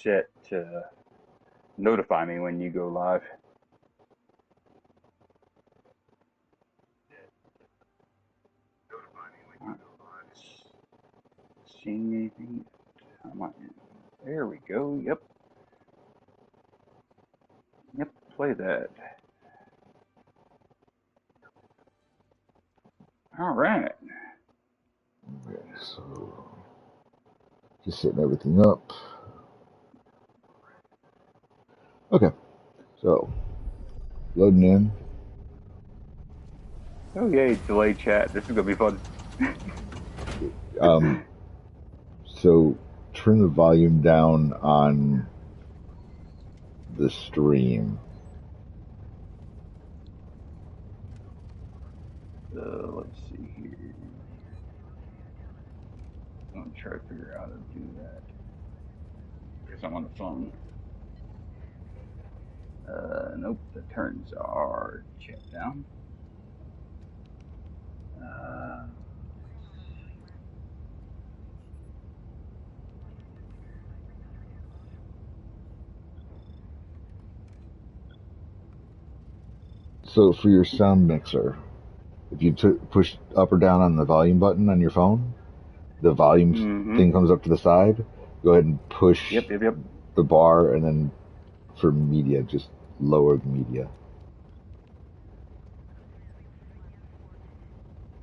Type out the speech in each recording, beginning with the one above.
set to notify me when you go live. Seeing anything? There we go. Yep. Yep. Play that. All right. Okay, so just setting everything up. Okay, so loading in. Oh yay! Delay chat. This is gonna be fun. Um, so turn the volume down on the stream. Let's see here. I'm gonna try to figure out how to do that because I'm on the phone. Nope. The turns are chat down. Uh, So for your sound mixer, if you push up or down on the volume button on your phone, the volume mm-hmm. thing comes up to the side. Go ahead and push Yep. the bar, and then for media, just lower the media.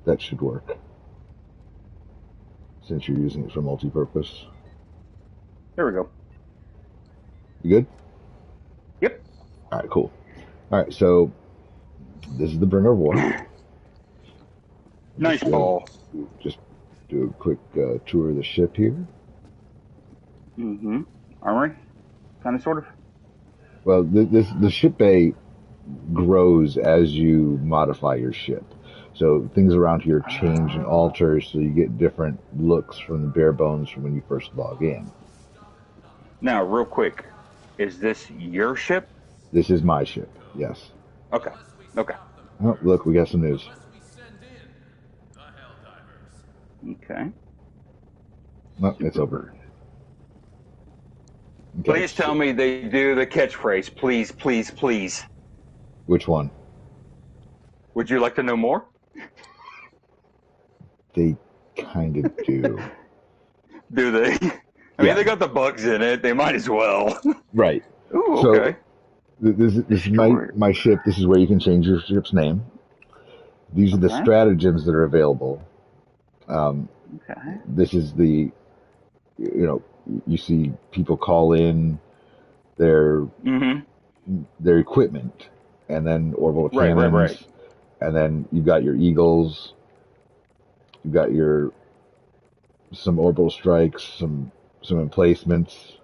That should work since you're using it for multi-purpose. There we go. You good? Yep. All right, cool. All right, so this is the Bringer of War. Nice ball. Just do a quick tour of the ship here. Mm-hmm. Armory, kind of, sort of. Well, the ship bay grows as you modify your ship. So things around here change and alter, so you get different looks from the bare bones from when you first log in. Now, real quick, is this your ship? This is my ship, yes. Okay. Okay. Oh, look, we got some news. Okay. No, it's over. Okay. Please tell me they do the catchphrase. Please, please, please. Which one? Would you like to know more? They kind of do. Do they? I mean, they got the bugs in it. They might as well. Right. Ooh, okay. So this is my ship. This is where you can change your ship's name. These are the stratagems that are available. This is the, you see people call in their equipment, and then orbital cannons, right. And then you got your eagles. You got some orbital strikes, some emplacements,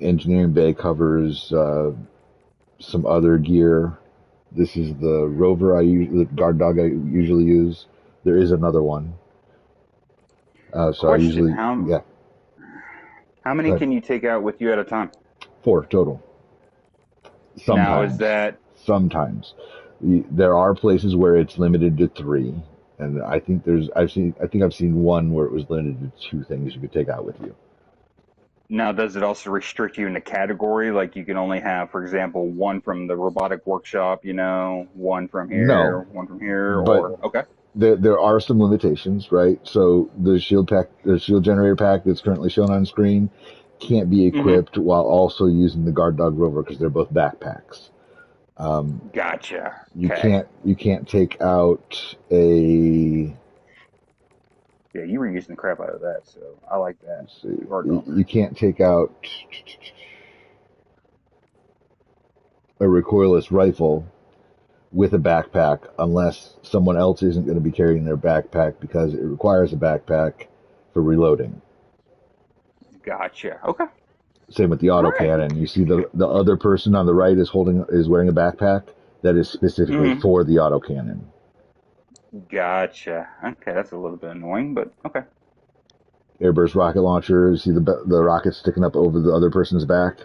engineering bay covers, some other gear. This is the rover the guard dog I usually use. There is another one. So I usually, yeah. How many can you take out with you at a time? 4 total. Sometimes. Now is that? Sometimes. There are places where it's limited to 3, and I think I've seen one where it was limited to 2 things you could take out with you. Now, does it also restrict you in the category? Like you can only have, for example, 1 from the robotic workshop, 1 from here, 1 from here, or okay. There are some limitations, right? So the shield generator pack that's currently shown on screen can't be equipped while also using the guard dog rover because they're both backpacks. Gotcha. You can't take out a. Yeah, you were using the crap out of that, so I like that. You can't take out a recoilless rifle with a backpack unless someone else isn't going to be carrying their backpack because it requires a backpack for reloading. Gotcha. Okay. Same with the autocannon. You see the other person on the right is wearing a backpack that is specifically for the autocannon. Gotcha. Okay, that's a little bit annoying, but okay. Airburst rocket launcher. You see the rocket sticking up over the other person's back?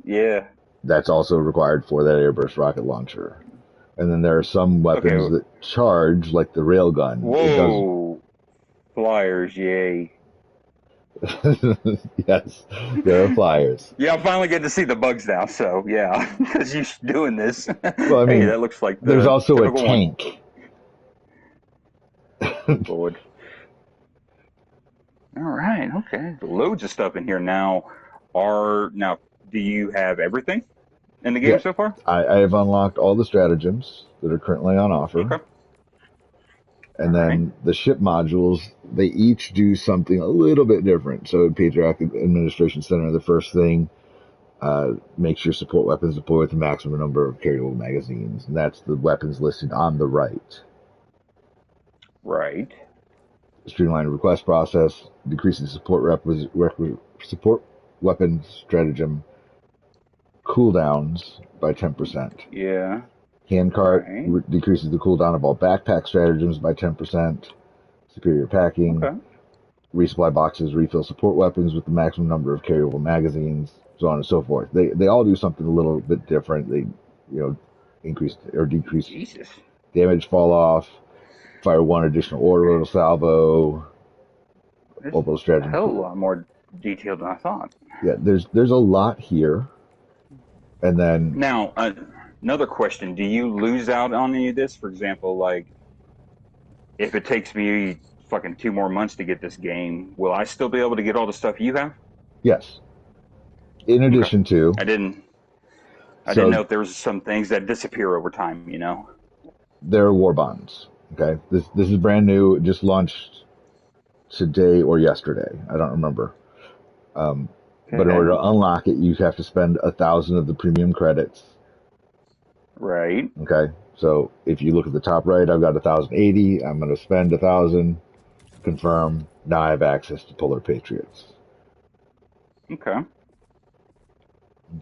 Yeah. That's also required for that airburst rocket launcher. And then there are some weapons that charge, like the railgun. Whoa! Flyers, yay. Yes, there are flyers. Yeah, I'm finally getting to see the bugs now. So yeah, because you're doing this. Well, I Hey, mean, that looks like there's the also a typical one. tank. Oh Lord. All right. Okay. Loads of stuff in here now. Do you have everything in the game Yeah, so far? I have unlocked all the stratagems that are currently on offer. Okay. All And right. then the ship modules, they each do something a little bit different. So Patriot Administration Center, the first thing, makes your support weapons deploy with the maximum number of carryable magazines. And that's the weapons listed on the right. Right. Streamlined request process, decreases support weapons stratagem cooldowns by 10%. Yeah. Handcart Right. decreases the cooldown of all backpack stratagems by 10%. Superior packing, Okay. resupply boxes refill support weapons with the maximum number of carryable magazines, so on and so forth. They all do something a little bit different. They, increase or decrease Jesus. damage fall off, fire one additional orbital salvo, This is orbital a stratagem. hell of a lot more detailed than I thought. Yeah, there's a lot here, and then Now, another question: do you lose out on any of this? For example, like if it takes me fucking 2 more months to get this game, will I still be able to get all the stuff you have? yes, in Okay. addition to I didn't. I didn't so know if there was some things that disappear over time. You know. there are war bonds. Okay, this is brand new. It just launched today or yesterday. I don't remember. Um, but in Okay. order to unlock it, you have to spend 1,000 of the premium credits. Right. Okay, so if you look at the top right, I've got 1,080. I'm going to spend 1,000. Confirm. Now I have access to Polar Patriots. Okay.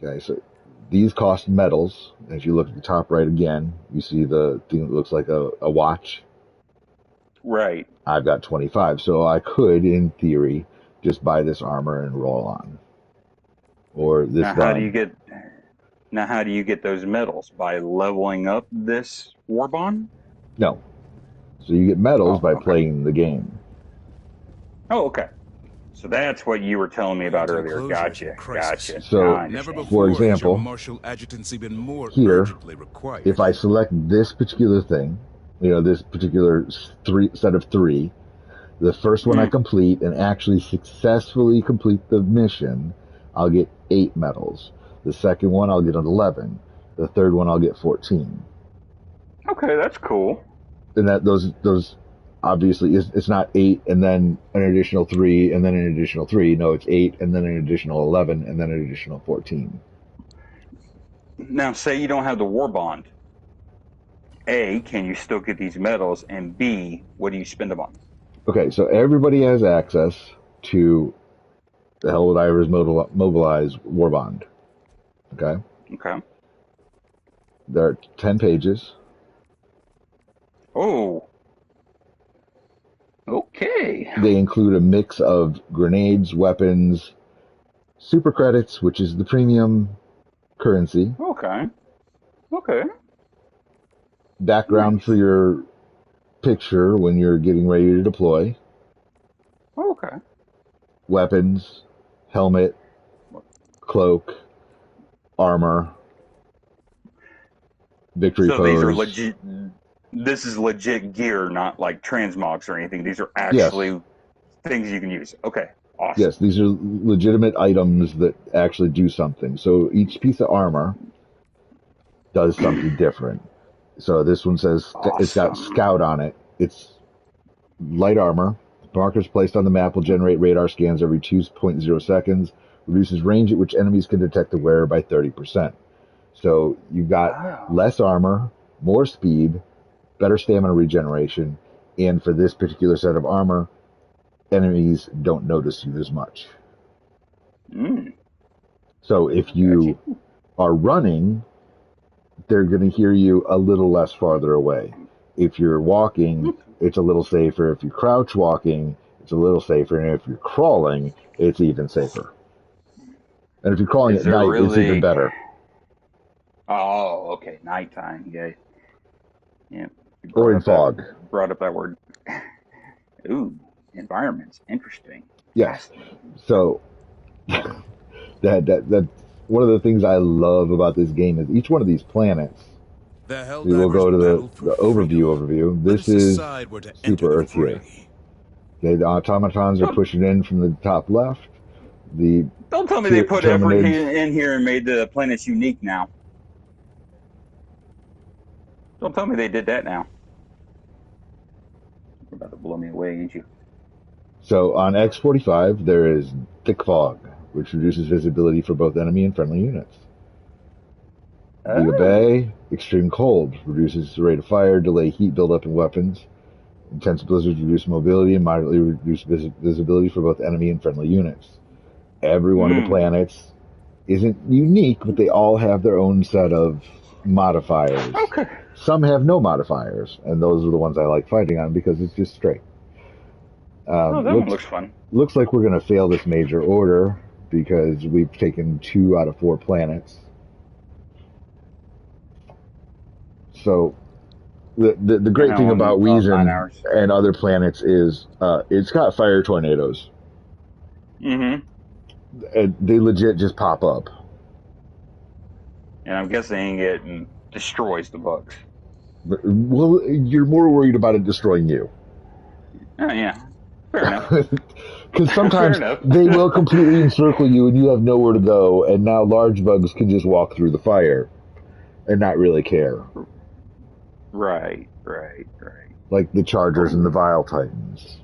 Okay, so these cost metals. As you look at the top right again, you see the thing that looks like a watch. Right. I've got 25, so I could, in theory, just buy this armor and roll on, or this Now, how do you gun. get? Now, how do you get those medals? By leveling up this war bond? No, so you get medals Oh, by okay. playing the game. Oh, okay. So that's what you were telling me about Raids and earlier. closures in Gotcha. crisis. Gotcha. Now So, I Never understand. for before has your example, martial adjutancy been more here, urgently if required. I select this particular thing, this particular set of three, the first one I Mm. complete and actually successfully complete the mission, I'll get 8 medals. The second one, I'll get an 11. The third one, I'll get 14. Okay, that's cool. And that those obviously it's not 8 and then an additional 3 and then an additional 3. No, it's 8 and then an additional 11 and then an additional 14. Now, say you don't have the war bond. A, can you still get these medals? And B, what do you spend them on? Okay, so everybody has access to the Helldivers Mobilize Warbond. Okay, Okay. there are 10 pages. Oh, okay. They include a mix of grenades, weapons, super credits, which is the premium currency, Okay. Okay. background for Nice. your picture when you're getting ready to deploy, Okay. weapons, helmet, cloak, armor, victory So these are pose. legit. This is legit gear, not like transmogs or anything. These are Yes, actually things you can use. Okay. yes, Awesome. these are legitimate items that actually do something. So each piece of armor does something different. So this one says it's got Awesome. scout on it. It's light armor. Markers placed on the map will generate radar scans every 2.0 seconds. Reduces range at which enemies can detect the wearer by 30%. So you've got Oh. less armor, more speed, better stamina regeneration, and for this particular set of armor, enemies don't notice you as much. Mm. So if Got you. you are running, they're going to hear you a little less farther away. If you're walking, it's a little safer. If you crouch walking, it's a little safer. And if you're crawling, it's even safer. And if you're crawling Is at there night, it's even really? better. Oh, okay. Nighttime. Yeah. Yeah. You Or brought in up that fog. brought up that word. Ooh, environments. Interesting. Yes. Bastard. So that one of the things I love about this game is each one of these planets. The We will Helldivers go to battled for the freedom. overview. Let This us is decide where to enter Super the Earth here. fray. Okay, the automatons are Don't, pushing in from the top left. The don't tell me they put effort Tyranids. in here and made the planets unique now. Don't tell me they did that now. You're about to blow me away, ain't you? So on X-45, there is thick fog, which reduces visibility for both enemy and friendly units. Vega Oh. Bay, extreme cold, reduces the rate of fire, delay heat buildup in weapons. Intense blizzards reduce mobility and moderately reduce visibility for both enemy and friendly units. Every one of the Mm. planets isn't unique, but they all have their own set of modifiers. Okay. Some have no modifiers, and those are the ones I like fighting on because it's just straight. Oh, that one Looks looks fun. looks like we're going to fail this major order because we've taken 2 out of 4 planets. So the And great how thing long? about Oh, 9 hours. Weezon and other planets is it's got fire tornadoes, Mm-hmm. and they legit just pop up. And I'm guessing it destroys the bugs. Well, you're more worried about it destroying you. Oh, yeah. Fair enough. Because Fair sometimes enough. they will completely encircle you and you have nowhere to go, and now large bugs can just walk through the fire and not really care. Right, right, right. Like the Chargers and the Cool. Vile Titans.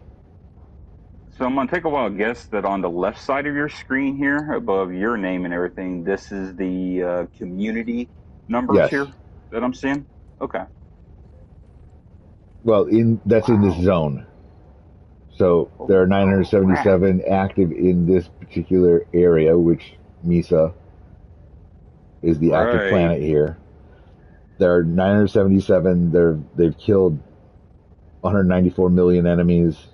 So I'm gonna take a wild guess that on the left side of your screen here, above your name and everything, this is the community numbers Yes. here that I'm seeing. Okay. Well, that's in this Wow. zone. So there are Oh, crap. 977 active in this particular area, which Misa is the active Right. planet here. There are 977. They've killed 194 million enemies.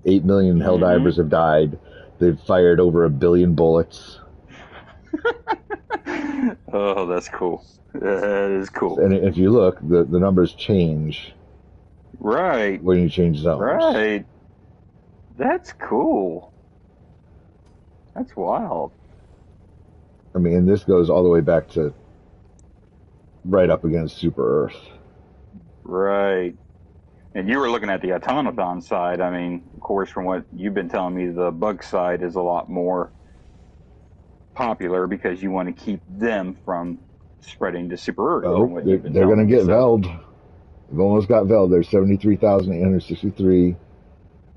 8 million Helldivers Mm-hmm. have died. They've fired over 1 billion bullets. Oh, that's cool. That is cool. And if you look, the numbers change Right. when you change zones. Right. That's cool. That's wild. I mean, and this goes all the way back to right up against Super Earth. Right. And you were looking at the automaton side. I mean, of course, from what you've been telling me, the bug side is a lot more popular because you want to keep them from spreading to Super Earth, from Oh, what you've been they're telling going to me. get So, Veld. They've almost got Veld. There's 73,863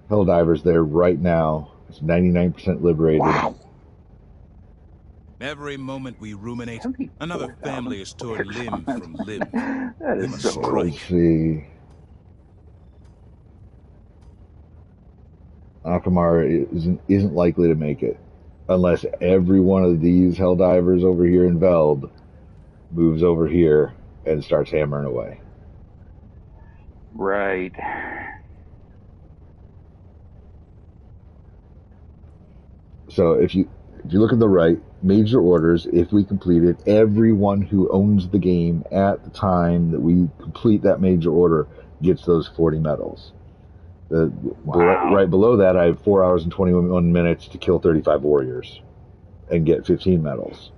Helldivers there right now. It's 99% liberated. wow, Every moment we ruminate, another 74,000 family is torn players on limb this. from limb. That We is must so cool. Let's strike. see. Akamara isn't likely to make it unless every one of these Helldivers over here in Veld moves over here and starts hammering away. Right. So if you look at the right, major orders, if we complete it, everyone who owns the game at the time that we complete that major order gets those 40 medals. Wow. Right below that, I have 4 hours and 21 minutes to kill 35 warriors and get 15 medals.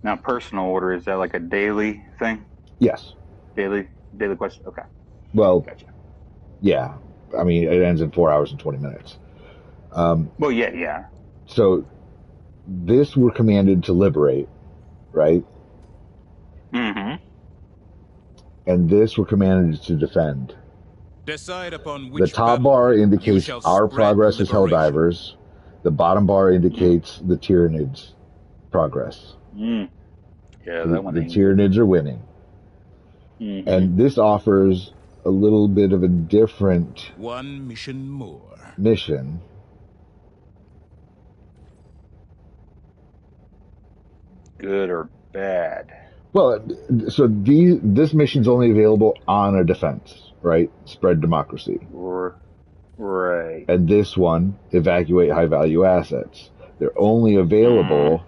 Now, personal order, is that like a daily thing? Yes. Daily question? Okay. Well, Gotcha. yeah. I mean, it ends in 4 hours and 20 minutes. Well, yeah, yeah. So this we're commanded to liberate, right? Mm-hmm. And this we're commanded to defend. Decide upon The which top bar battlefield you indicates shall our spread progress as liberation. Helldivers. The bottom bar indicates the Tyranids' progress. Mm. Yeah, So that one the ain't good. Tyranids are winning. Mm-hmm. And this offers a little bit of a different One mission more. mission. Good or bad? Well, so this mission's only available on a defense, right? Spread democracy. Right. And this one, evacuate high value assets. They're only Mm. available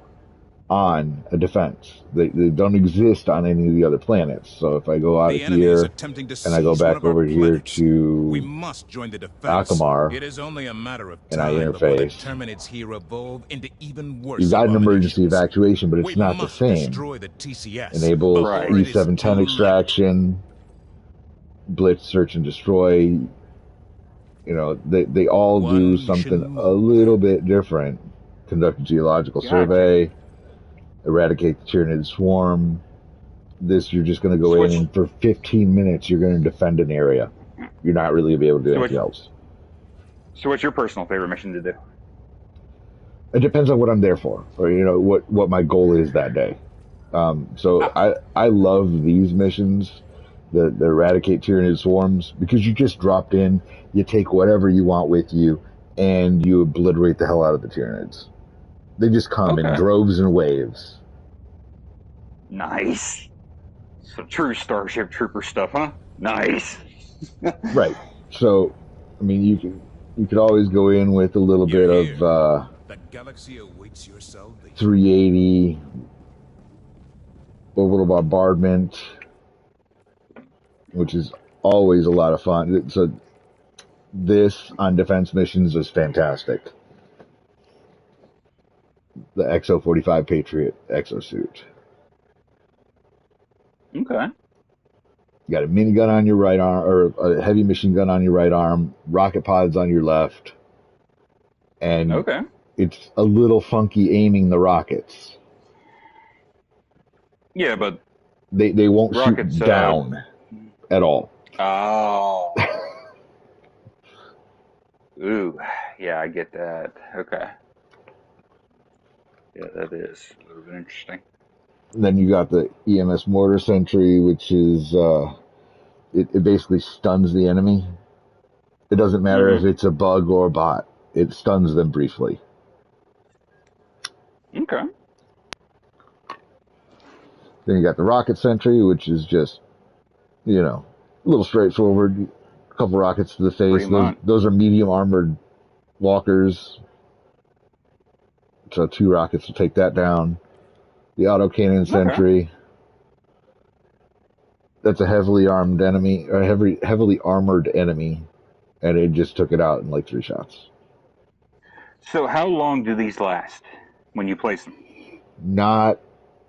on a defense. They don't exist on any of the other planets. So if I go out of The enemy is here attempting to and I go seize one back of our over here planets. We to must join the defense. Akamar It is only a matter of and I time before the interface, Terminids here evolve into even you've worse got an emergency abominations. evacuation, but We it's not the must same. destroy the TCS Enable before it is too E710 late. extraction, blitz, search, and destroy. You know, they all do One something mission a more. little bit different. Conduct a geological Gotcha. survey, eradicate the Tyranid swarm. This, you're just going to go So in what's and for 15 minutes, you're going to defend an area. You're not really going to be able to do so what's anything else. so what's your personal favorite mission to do? It depends on what I'm there for, or what my goal is that day. So Ah, I love these missions, the eradicate Tyranid swarms, because you just drop in, you take whatever you want with you, and you obliterate the hell out of the Tyranids. They just come in okay. droves and waves. Nice. So true Starship Trooper stuff, huh? Nice. Right. So, I mean, you could always go in with a little You're bit here. of The galaxy awaits your salvation. 380 orbital bombardment, which is always a lot of fun. So this on defense missions is fantastic. The XO-45 Patriot exosuit. Okay. You got a minigun on your right arm, or a heavy machine gun on your right arm, rocket pods on your left, and Okay. it's a little funky aiming the rockets. Yeah, but They won't shoot rockets. down at all. Oh. Ooh. Yeah, I get that. Okay. Yeah, that is a little bit interesting. Then you got the EMS mortar sentry, which is it basically stuns the enemy. It doesn't matter if Mm-hmm. it's a bug or a bot. It stuns them briefly. Okay. Then you got the rocket sentry, which is just, a little straightforward. A couple rockets to the face. Pretty much. Those are medium armored walkers. So 2 rockets will take that down. The autocannon Okay. sentry. That's a heavily armed enemy, or heavily armored enemy, and it just took it out in like 3 shots. So how long do these last when you place them? Not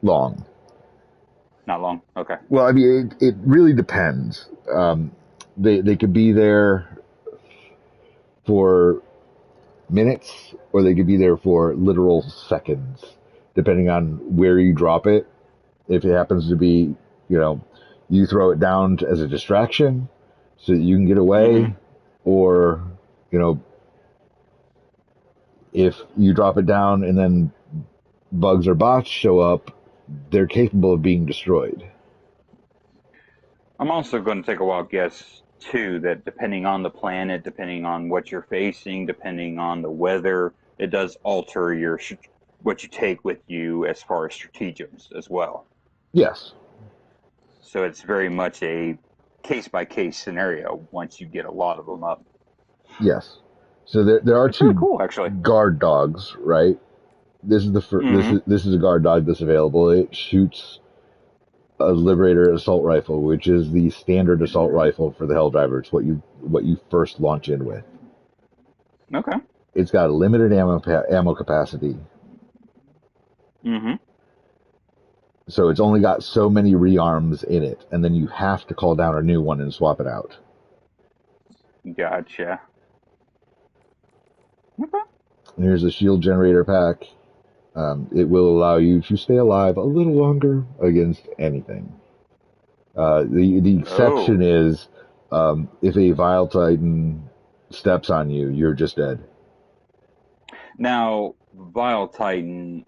long. Not long. Okay. Well, I mean, it really depends. They could be there for minutes, or they could be there for literal seconds, depending on where you drop it. If it happens to be, you know, you throw it down as a distraction so that you can get Mm-hmm. away, or, you know, if you drop it down and then bugs or bots show up, they're capable of being destroyed. I'm also going to take a wild guess too that depending on the planet, depending on what you're facing, depending on the weather, it does alter your what you take with you as far as stratagems as well. Yes. So it's very much a case by case scenario once you get a lot of them up. Yes. So there are It's really 2 cool, actually. guard dogs, right? This is Mm-hmm. this is a guard dog that's available. It shoots a Liberator assault rifle, which is the standard assault rifle for the Helldivers. What you first launch in with. Okay. It's got a limited ammo capacity, Mm-hmm. so it's only got so many rearms in it, and then you have to call down a new one and swap it out. Gotcha. Okay. Here's a shield generator pack. It will allow you to stay alive a little longer against anything. The exception Oh. is if a Vile Titan steps on you, you're just dead. Now, Vile Titan,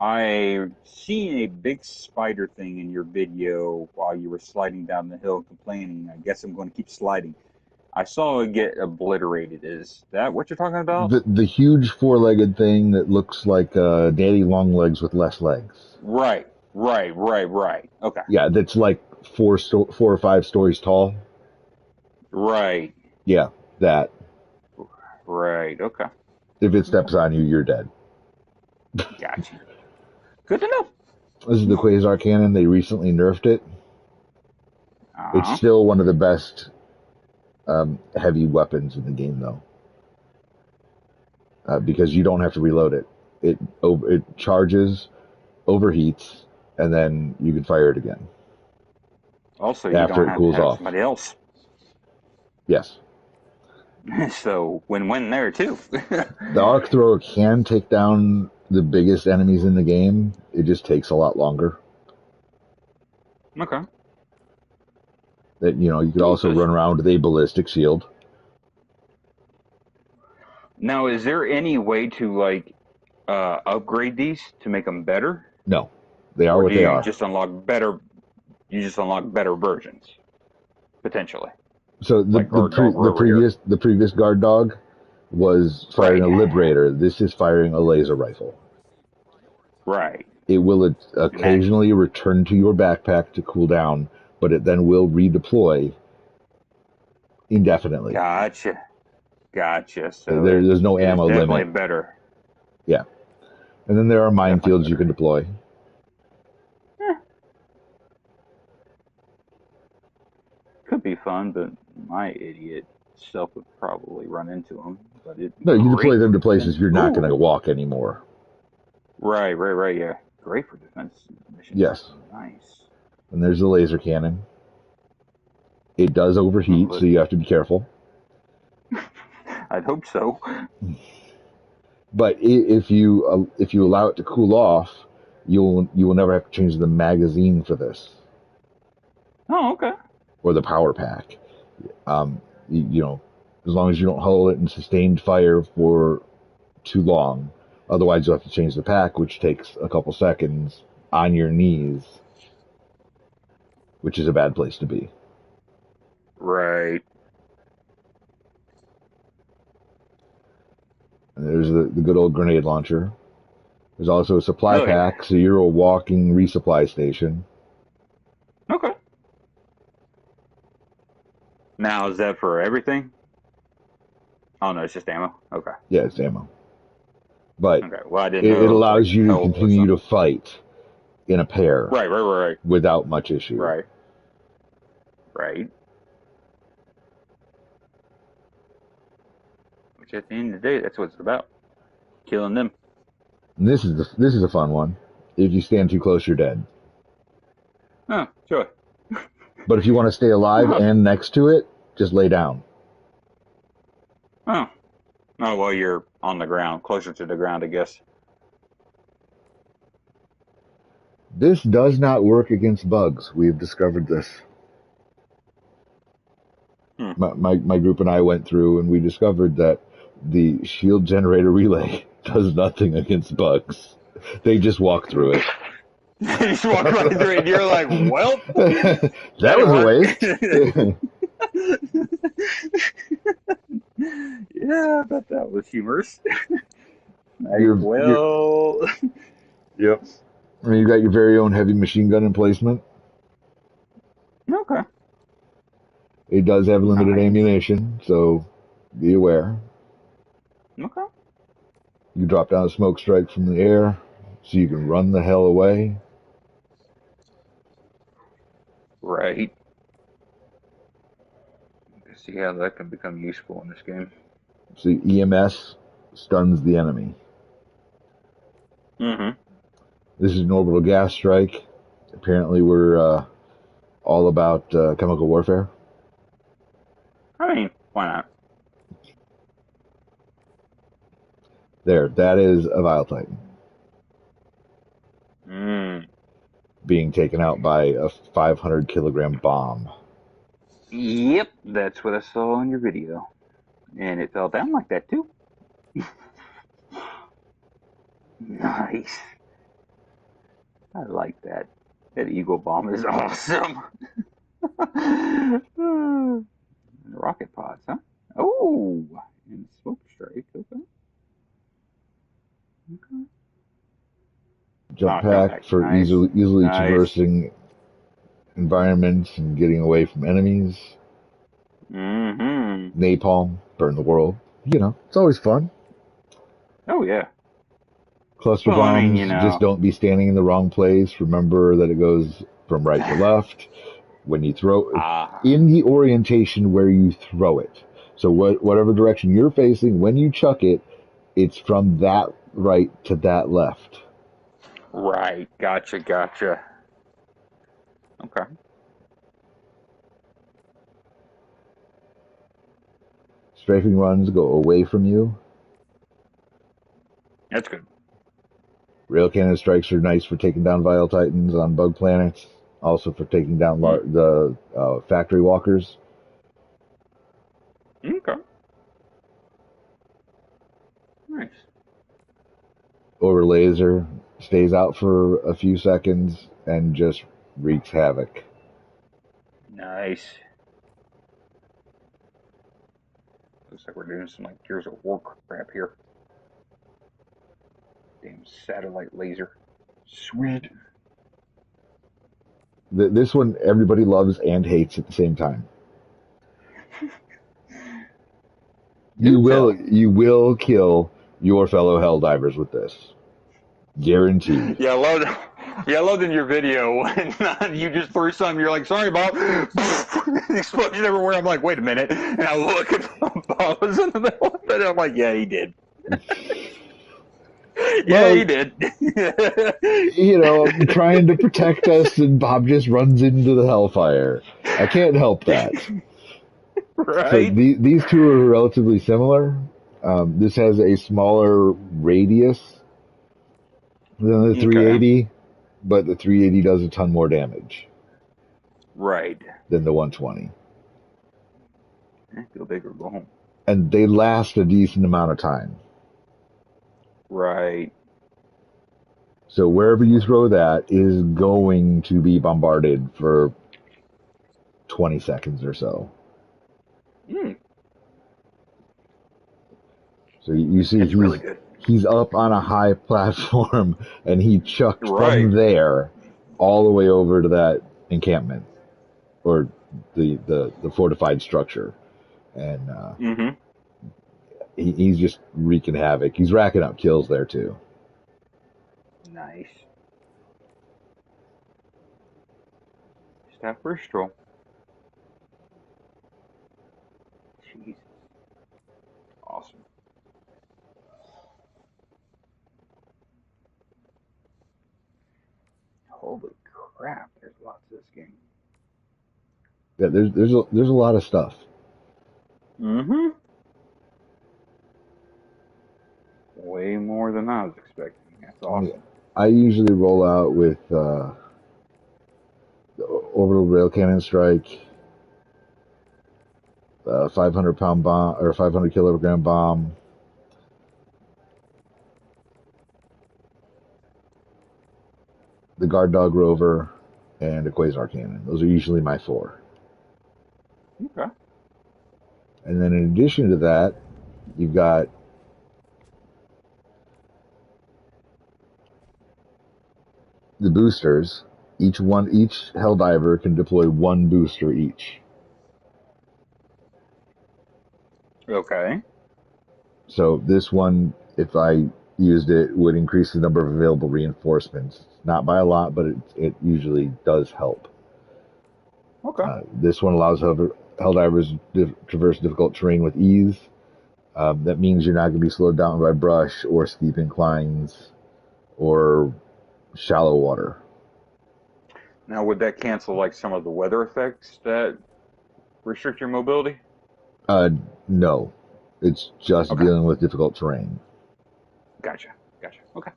I seen a big spider thing in your video while you were sliding down the hill complaining. I guess I'm going to keep sliding. I saw it get obliterated. Is that what you're talking about? The huge 4-legged thing that looks like daddy long legs with less legs. Right, right. Okay. Yeah, that's like 4 or 5 stories tall. Right, Yeah, that. right. Okay. If it Okay. steps on you, you're dead. Gotcha. Good to know. This is the Quasar Cannon. They recently nerfed it. It's Uh-huh. still one of the best heavy weapons in the game, though, because you don't have to reload it. It charges, overheats, and then you can fire it again Also, you after don't it have to cools have off. somebody else. Yes. So, win-win there, too. The arc thrower can take down the biggest enemies in the game. It just takes a lot longer. Okay. That you could also run around with a ballistic shield. Now, is there any way to, like, upgrade these to make them better? No, they are Or what do they you are. just unlock better, versions, potentially? So Like Guard Dog over here. the previous guard dog was firing Right. a liberator. This is firing a laser rifle. Right. It will And that, occasionally return to your backpack to cool down, but it then will redeploy indefinitely. gotcha. So There's no it is ammo definitely limit. better. Yeah. And then there are Definitely minefields you can better. deploy. Eh, could be fun, but my idiot self would probably run into them. But it'd be No, you deploy great them for to places defense. you're not going to Ooh. walk anymore. Right. Yeah. Great for defense missions. Yes. Nice. And there's the laser cannon. It does Oh, overheat, so but you have to be careful. I'd hope so. But if you allow it to cool off, you will never have to change the magazine for this Oh, okay. or the power pack. As long as you don't hold it in sustained fire for too long. Otherwise, you'll have to change the pack, which takes a couple seconds on your knees, which is a bad place to be. Right. And there's the good old grenade launcher. There's also a supply Oh, yeah. pack, so you're a walking resupply station. Okay. Now, is that for everything? Oh, no, it's just ammo. Okay. Yeah, it's ammo. But Okay. Well, I didn't it know it was like allows you to health or continue to something. fight in a pair Right. without much issue. Right. Which at the end of the day, that's what it's about. Killing them. And this is a fun one. If you stand too close, you're dead. Oh, sure. But if you want to stay alive Oh. and next to it, just lay down. Oh. Oh, well, you're on the ground, closer to the ground, I guess. This does not work against bugs. We've discovered this. My group and I went through and we discovered that the shield generator relay does nothing against bugs. They just walk through it. You just walk right through it, and you're like, well, that was a waste. Yeah, I bet that was humorous. Yep. I mean, you got your very own heavy machine gun emplacement. Okay. It does have limited Nice. ammunition, so be aware. Okay. You drop down a smoke strike from the air, so you can run the hell away. Right. See how that can become useful in this game. So EMS stuns the enemy. Mm-hmm. This is an orbital gas strike. Apparently, we're all about chemical warfare. I mean, why not? There, that is a Vile Titan being taken out by a 500 kilogram bomb. Yep, that's what I saw on your video. And it fell down like that, too. Nice. I like that. That Eagle bomb is awesome. Rocket pods, huh? Oh, and smoke strike. Okay. Jump pack for Nice. easily Nice. traversing environments and getting away from enemies. Mm-hmm. Napalm, burn the world. It's always fun. Oh, yeah. Cluster Well, I mean, bombs, just don't be standing in the wrong place. Remember that it goes from right to left. When you throw in the orientation where you throw it. So whatever direction you're facing, when you chuck it, it's from that right to that left. right. Gotcha. Okay. Strafing runs go away from you. That's good. Rail cannon strikes are nice for taking down Vile Titans on bug planets. Also for taking down the factory walkers. Okay. Nice. Over laser stays out for a few seconds and just wreaks havoc. Nice. Looks like we're doing some like Gears of War crap here. Damn satellite laser. Sweet. This one everybody loves and hates at the same time. You will kill your fellow Helldivers with this. Guaranteed. Yeah, I loved in your video when you just threw something. You're like, "Sorry, Bob." Explosion everywhere. I'm like, "Wait a minute!" And I look, and Bob was in the middle of it. I'm like, "Yeah, he did." Yeah, he did. I'm trying to protect us, and Bob just runs into the hellfire. I can't help that. Right. So these two are relatively similar. This has a smaller radius than the 380, but the 380 does a ton more damage. Right. Than the 120. Feel bigger, go home. And they last a decent amount of time. Right. So wherever you throw that is going to be bombarded for 20 seconds or so. So you see he's up on a high platform and he chucked from there all the way over to that encampment or the fortified structure. And he's just wreaking havoc. He's racking up kills there too. Nice. Staff Bristol. Jesus. Awesome. Holy crap! There's lots of this game. Yeah, there's a lot of stuff. Way more than I was expecting. That's awesome. I usually roll out with the orbital rail cannon strike, 500-pound bomb or 500-kilogram bomb. The guard dog rover, and a quasar cannon. Those are usually my 4. Okay. And then in addition to that, you've got the boosters. Each Helldiver can deploy 1 booster each. Okay. So this one, if I used it, would increase the number of available reinforcements. Not by a lot, but it usually does help. Okay. This one allows Helldivers to traverse difficult terrain with ease. That means you're not going to be slowed down by brush or steep inclines or shallow water. Now, would that cancel like some of the weather effects that restrict your mobility? No. It's just dealing with difficult terrain. Gotcha. Okay.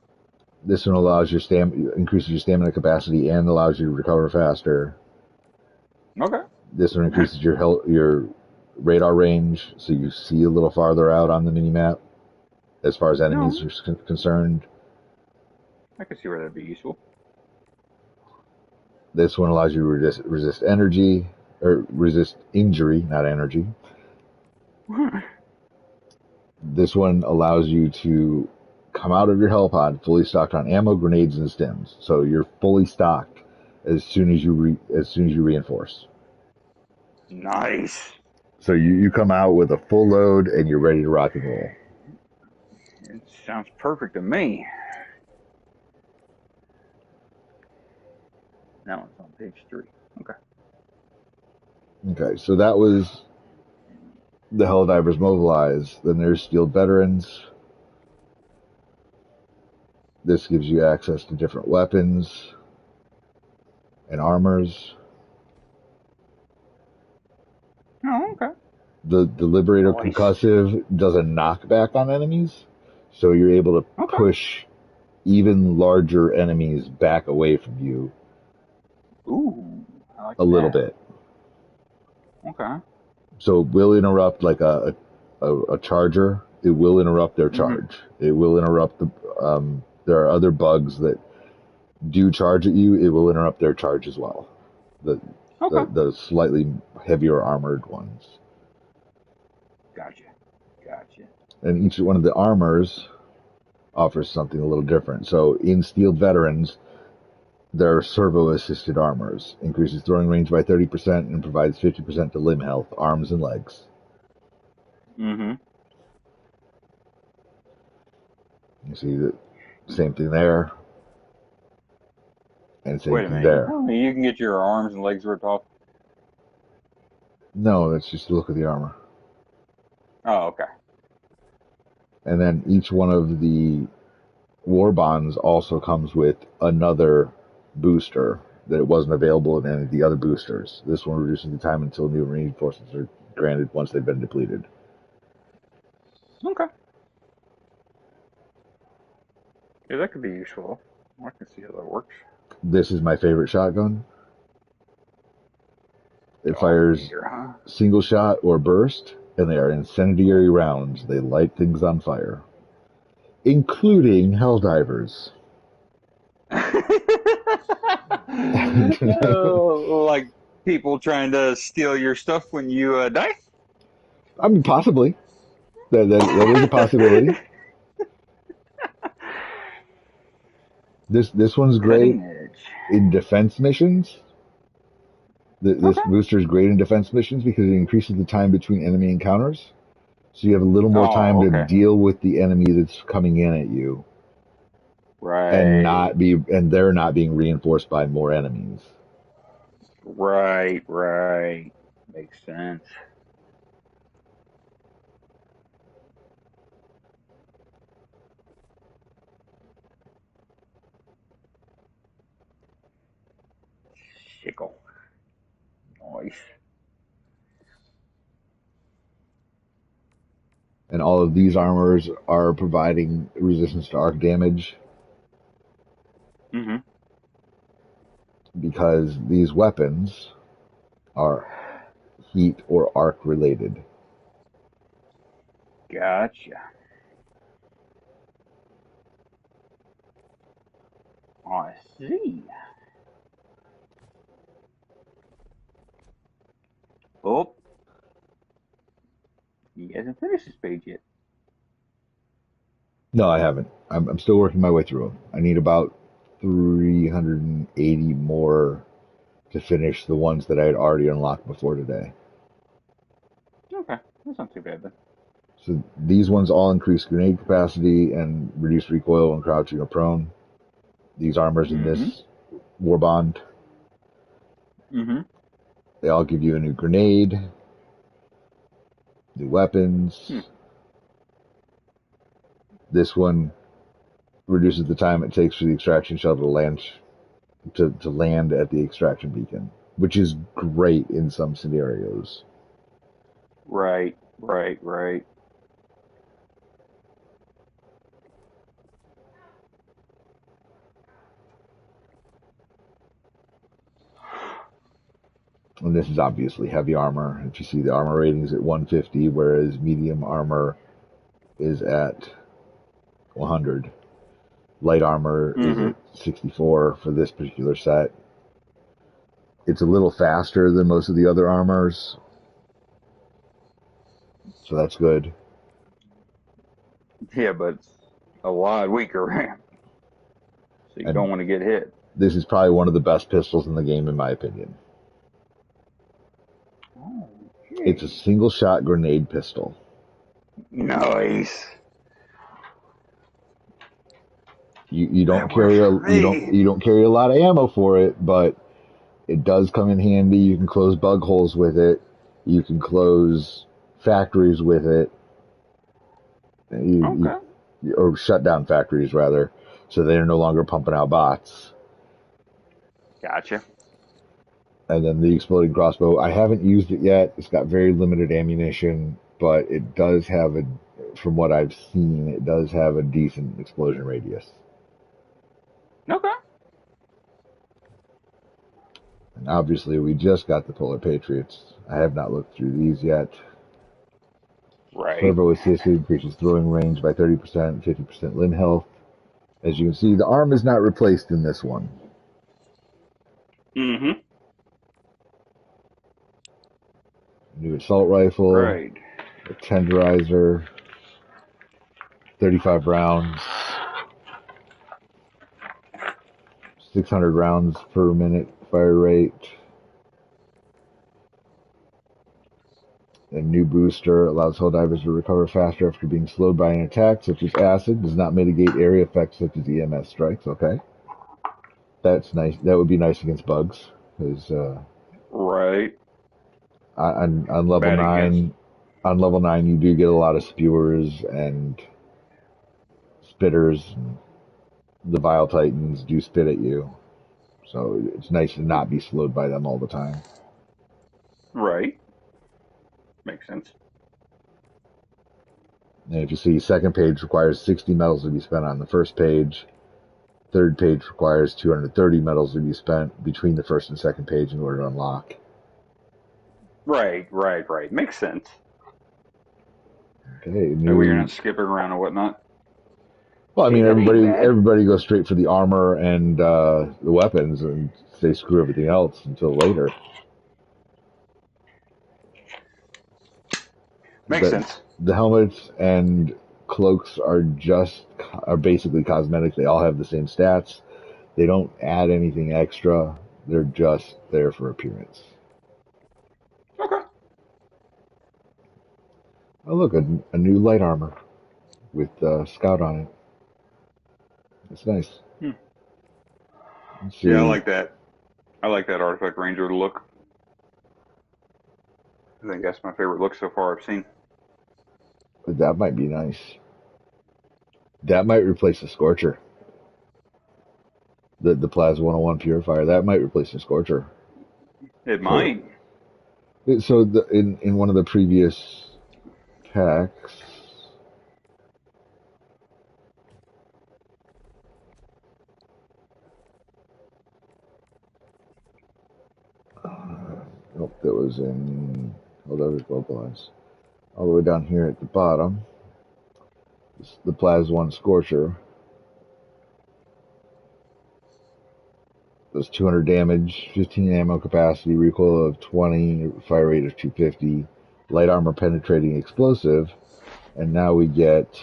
This one allows increases your stamina capacity and allows you to recover faster. Okay. This one increases your radar range, so you see a little farther out on the minimap as far as enemies are concerned. I can see where that'd be useful. This one allows you to resist energy, or resist injury, not energy. This one allows you to come out of your hell pod fully stocked on ammo, grenades, and stims. So you're fully stocked as soon as you reinforce. Nice. So you come out with a full load and you're ready to rock and roll. It sounds perfect to me. That one's on page 3. Okay. Okay, so that was the Helldivers Mobilize. Then there's Steeled Veterans. This gives you access to different weapons and armors. Oh, okay. The Liberator Nice. Concussive does a knockback on enemies, so you're able to push even larger enemies back away from you. Ooh, I like a little bit. Okay. So it will interrupt like a charger. It will interrupt their charge. It will interrupt the. There are other bugs that do charge at you. It will interrupt their charge as well. The slightly heavier armored ones. Gotcha. And each one of the armors offers something a little different. So in Steeled Veterans, there are servo-assisted armors. Increases throwing range by 30% and provides 50% to limb health, arms, and legs. Mm-hmm. You see the same thing there. And same thing there. Oh, you can get your arms and legs ripped off? No, that's just the look of the armor. Oh, okay. And then each one of the war bonds also comes with another booster that wasn't available in any of the other boosters. This one reduces the time until new reinforcements are granted once they've been depleted. Okay. Yeah, that could be useful. I can see how that works. This is my favorite shotgun. It fires single shot or burst, and they are incendiary rounds. They light things on fire, including Helldivers. Like people trying to steal your stuff when you die? I mean, possibly. That is a possibility. This one's great in defense missions. This booster is great in defense missions because it increases the time between enemy encounters. So you have a little more time to deal with the enemy that's coming in at you. Right. And they're not being reinforced by more enemies. Right. Makes sense. Sickle. Nice. And all of these armors are providing resistance to arc damage. Mm-hmm. Because these weapons are heat or arc related. Gotcha. I see. Oh. He hasn't finished this page yet. No, I haven't. I'm still working my way through them. I need about 380 more to finish the ones that I had already unlocked before today. Okay, that's not too bad then. So these ones all increase grenade capacity and reduce recoil when crouching or prone. These armors in this war bond. They all give you a new grenade, new weapons. This one reduces the time it takes for the extraction shuttle to land at the extraction beacon, which is great in some scenarios. Right. And this is obviously heavy armor. If you see, the armor rating is at 150, whereas medium armor is at 100. Light armor is at 64 for this particular set. It's a little faster than most of the other armors, so that's good. Yeah, but it's a lot weaker. So you don't want to get hit. This is probably one of the best pistols in the game, in my opinion. Okay. It's a single shot grenade pistol. Nice. You don't carry a lot of ammo for it, but It does come in handy. You can close bug holes with it. You can close factories with it. Or shut down factories, rather, so they're no longer pumping out bots. Gotcha. And then the exploding crossbow, I haven't used it yet. It's got very limited ammunition, but it does have from what I've seen, it does have a decent explosion radius. Okay. And obviously, we just got the Polar Patriots. I have not looked through these yet. Right. Servo assisted, increases throwing range by 30%, 50% limb health. As you can see, the arm is not replaced in this one. Mm-hmm. New assault rifle, Right. a tenderizer, 35 rounds, 600 rounds per minute fire rate. A new booster allows Helldivers to recover faster after being slowed by an attack, such as acid. Does not mitigate area effects such as EMS strikes. Okay, that's nice. That would be nice against bugs, because Right. on level Bad against. 9, you do get a lot of spewers and spitters. And the Vile Titans do spit at you, so it's nice to not be slowed by them all the time. Right. Makes sense. And if you see, second page requires 60 medals to be spent on the first page. Third page requires 230 medals to be spent between the first and second page in order to unlock. Right. Makes sense. Okay. That way you're not skipping around and whatnot. Well, I mean, That ain't bad. everybody goes straight for the armor and the weapons, and they screw everything else until later. Makes But sense. the helmets and cloaks are basically cosmetic. They all have the same stats. They don't add anything extra. They're just there for appearance. Okay. Oh, look, a new light armor with Scout on it. It's nice. Let's see. Yeah, I like that. I like that Artifact Ranger look. I think that's my favorite look so far I've seen. That might be nice. That might replace the Scorcher. The Plasma 101 Purifier. That might replace the Scorcher. It might. So in one of the previous packs, nope, that was in Helldivers Localized. All the way down here at the bottom, the Plasma 1 Scorcher. Does 200 damage, 15 ammo capacity, recoil of 20, fire rate of 250, light armor penetrating explosive, and now we get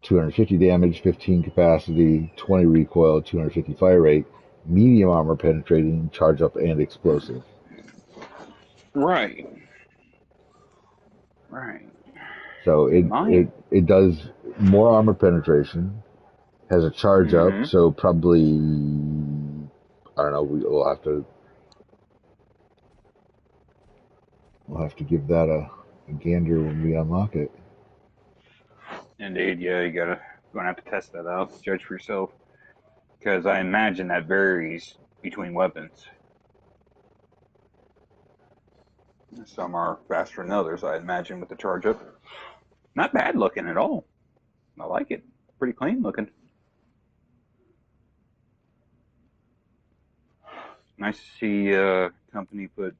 250 damage, 15 capacity, 20 recoil, 250 fire rate, medium armor penetrating, charge up, and explosive. Right. So it does more armor penetration, has a charge up, so probably, I don't know, we'll have to give that a gander when we unlock it. Indeed, yeah, gonna have to test that out, judge for yourself, because I imagine that varies between weapons. Some are faster than others, I imagine, with the charge up. Not bad looking at all. I like it. Pretty clean looking. Nice to see company put,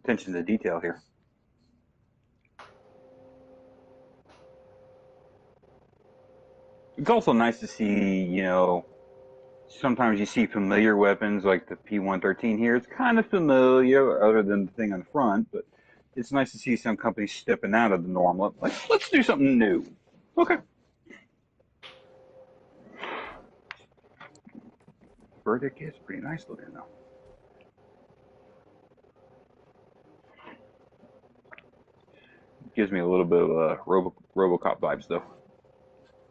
attention to detail here. It's also nice to see, sometimes you see familiar weapons like the P113 here. It's kind of familiar, other than the thing on the front, but it's nice to see some companies stepping out of the norm. Like, let's do something new. Okay. Verdict is pretty nice looking, though. Gives me a little bit of RoboCop vibes, though.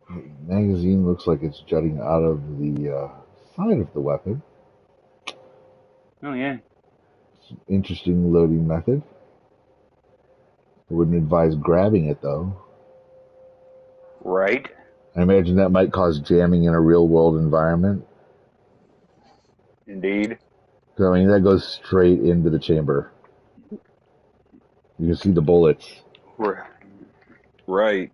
The magazine looks like it's jutting out of the side of the weapon. Oh, yeah. Interesting loading method. I wouldn't advise grabbing it, though. Right. I imagine that might cause jamming in a real-world environment. Indeed. So, I mean, that goes straight into the chamber. You can see the bullets. Right.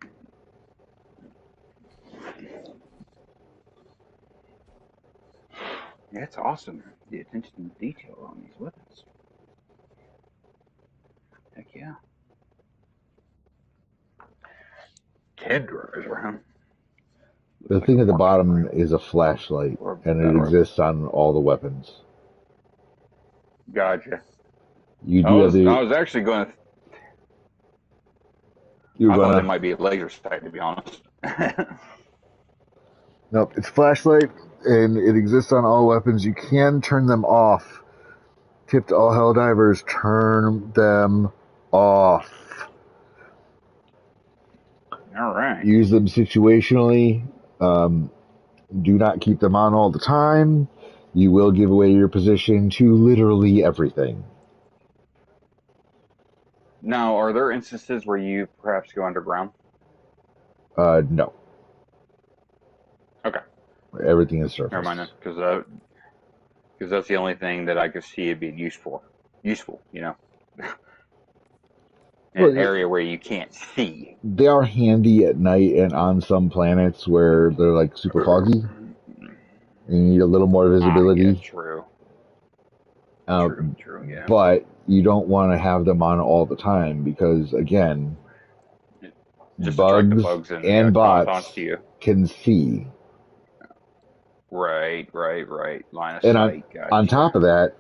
Yeah, it's awesome. The attention to detail on these weapons. Heck yeah. 10 drawers around. The Looks like thing a at the marksman bottom rifle is a flashlight, or and it battle rifle. exists on all the weapons. Gotcha. You I do have was actually going to. I thought it gonna. might be a laser sight, to be honest. Nope, it's flashlight, and it exists on all weapons. You can turn them off. Tip to all Helldivers, turn them off. All right. Use them situationally. Do not keep them on all the time. You will give away your position to literally everything. Now, are there instances where you perhaps go underground? No. Okay. Everything is surface. Never mind, because that's the only thing that I could see it being useful, you know, in an area where you can't see. They are handy at night and on some planets where they're like super foggy. You need a little more visibility. Yeah, true. True, yeah. But you don't want to have them on all the time because, again, just bugs and bots can see. Right. Line of and sight. On top of that,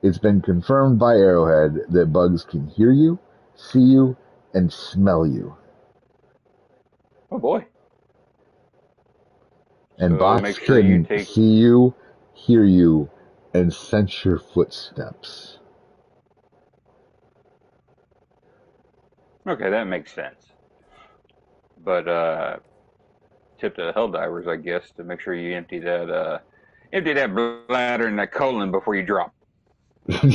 it's been confirmed by Arrowhead that bugs can hear you, see you, and smell you. Oh boy. And so bots can see you, hear you, and sense your footsteps. Okay, that makes sense. But tip to the Helldivers, I guess, to make sure you empty that bladder and that colon before you drop. You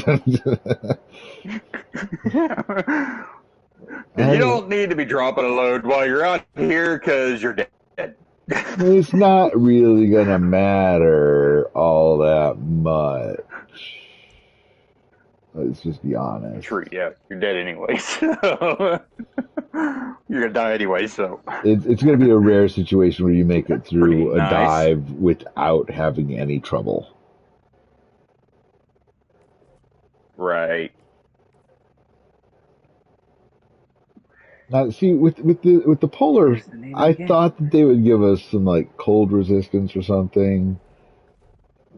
don't need to be dropping a load while you're out here because you're dead. It's not really gonna matter all that much. Let's just be honest. True, yeah, you're dead anyway, so you're gonna die anyway. So it's gonna be a rare situation where you make it through a dive without having any trouble. Right. Now, see, with the polar, I thought that they would give us some like cold resistance or something.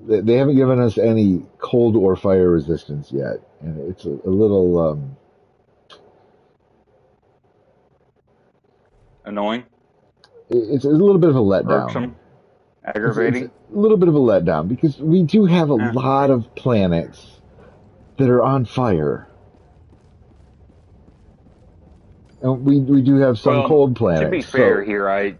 They haven't given us any cold or fire resistance yet, and it's a little annoying. It's a little bit of a letdown. Irksome. Aggravating. It's a little bit of a letdown because we do have a lot of planets that are on fire. And we do have some cold planets. To be fair here, I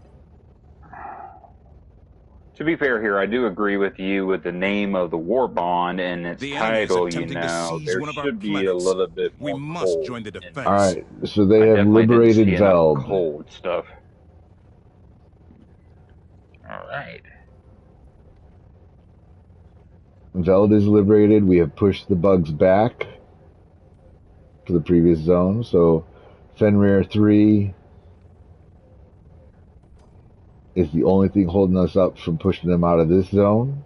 do agree with you with the name of the war bond and its title. You know, there should be a little bit more. We must join the defense. All right, so they have liberated Veld. Cold stuff. All right. Veld is liberated. We have pushed the bugs back to the previous zone. So Fenrir 3 is the only thing holding us up from pushing them out of this zone.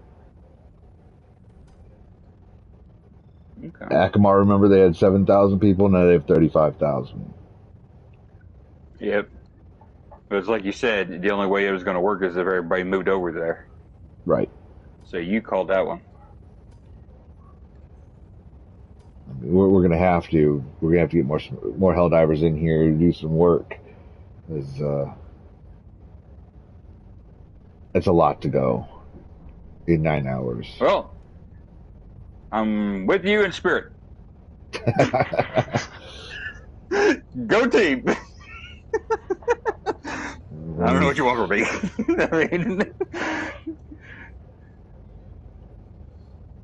Okay. Akamar, remember, they had 7,000 people, now they have 35,000. Yep. But it's like you said, the only way it was going to work is if everybody moved over there. Right. So you called that one. We're going to have to. We're going to have to get more Helldivers in here to do some work. It's a lot to go in 9 hours. Well, I'm with you in spirit. Go team. I don't know what you want from me. I mean,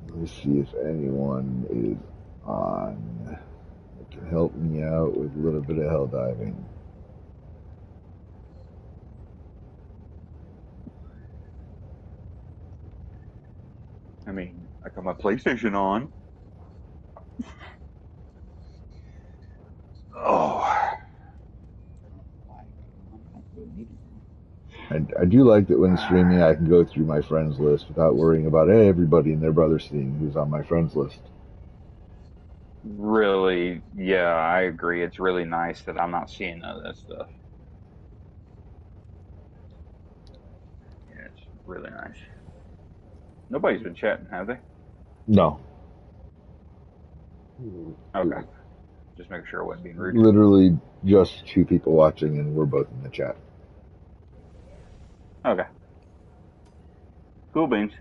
Let me see if anyone is on that can help me out with a little bit of hell diving. I got my PlayStation on. Oh. I do like that when streaming I can go through my friends list without worrying about everybody and their brother seeing who's on my friends list. Really, yeah, I agree. It's really nice that I'm not seeing none of that stuff. Yeah, it's really nice. Nobody's been chatting, have they? No. Okay. Just make sure I wasn't being rude. Literally just 2 people watching and we're both in the chat. Okay. Cool beans.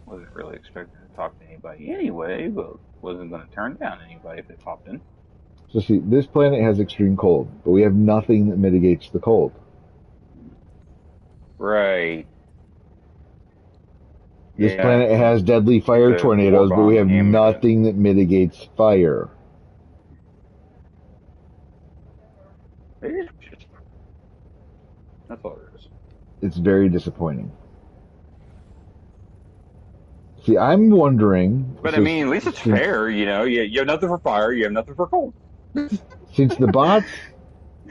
Wasn't really expecting to talk to anybody anyway, but wasn't going to turn down anybody if they popped in. So see, this planet has extreme cold, but we have nothing that mitigates the cold. Right. This planet has deadly fire tornadoes, but we have nothing that mitigates fire. That's all it is. It's very disappointing. See, I'm wondering... But at least it's fair, you know? You have nothing for fire, you have nothing for cold. Since the bots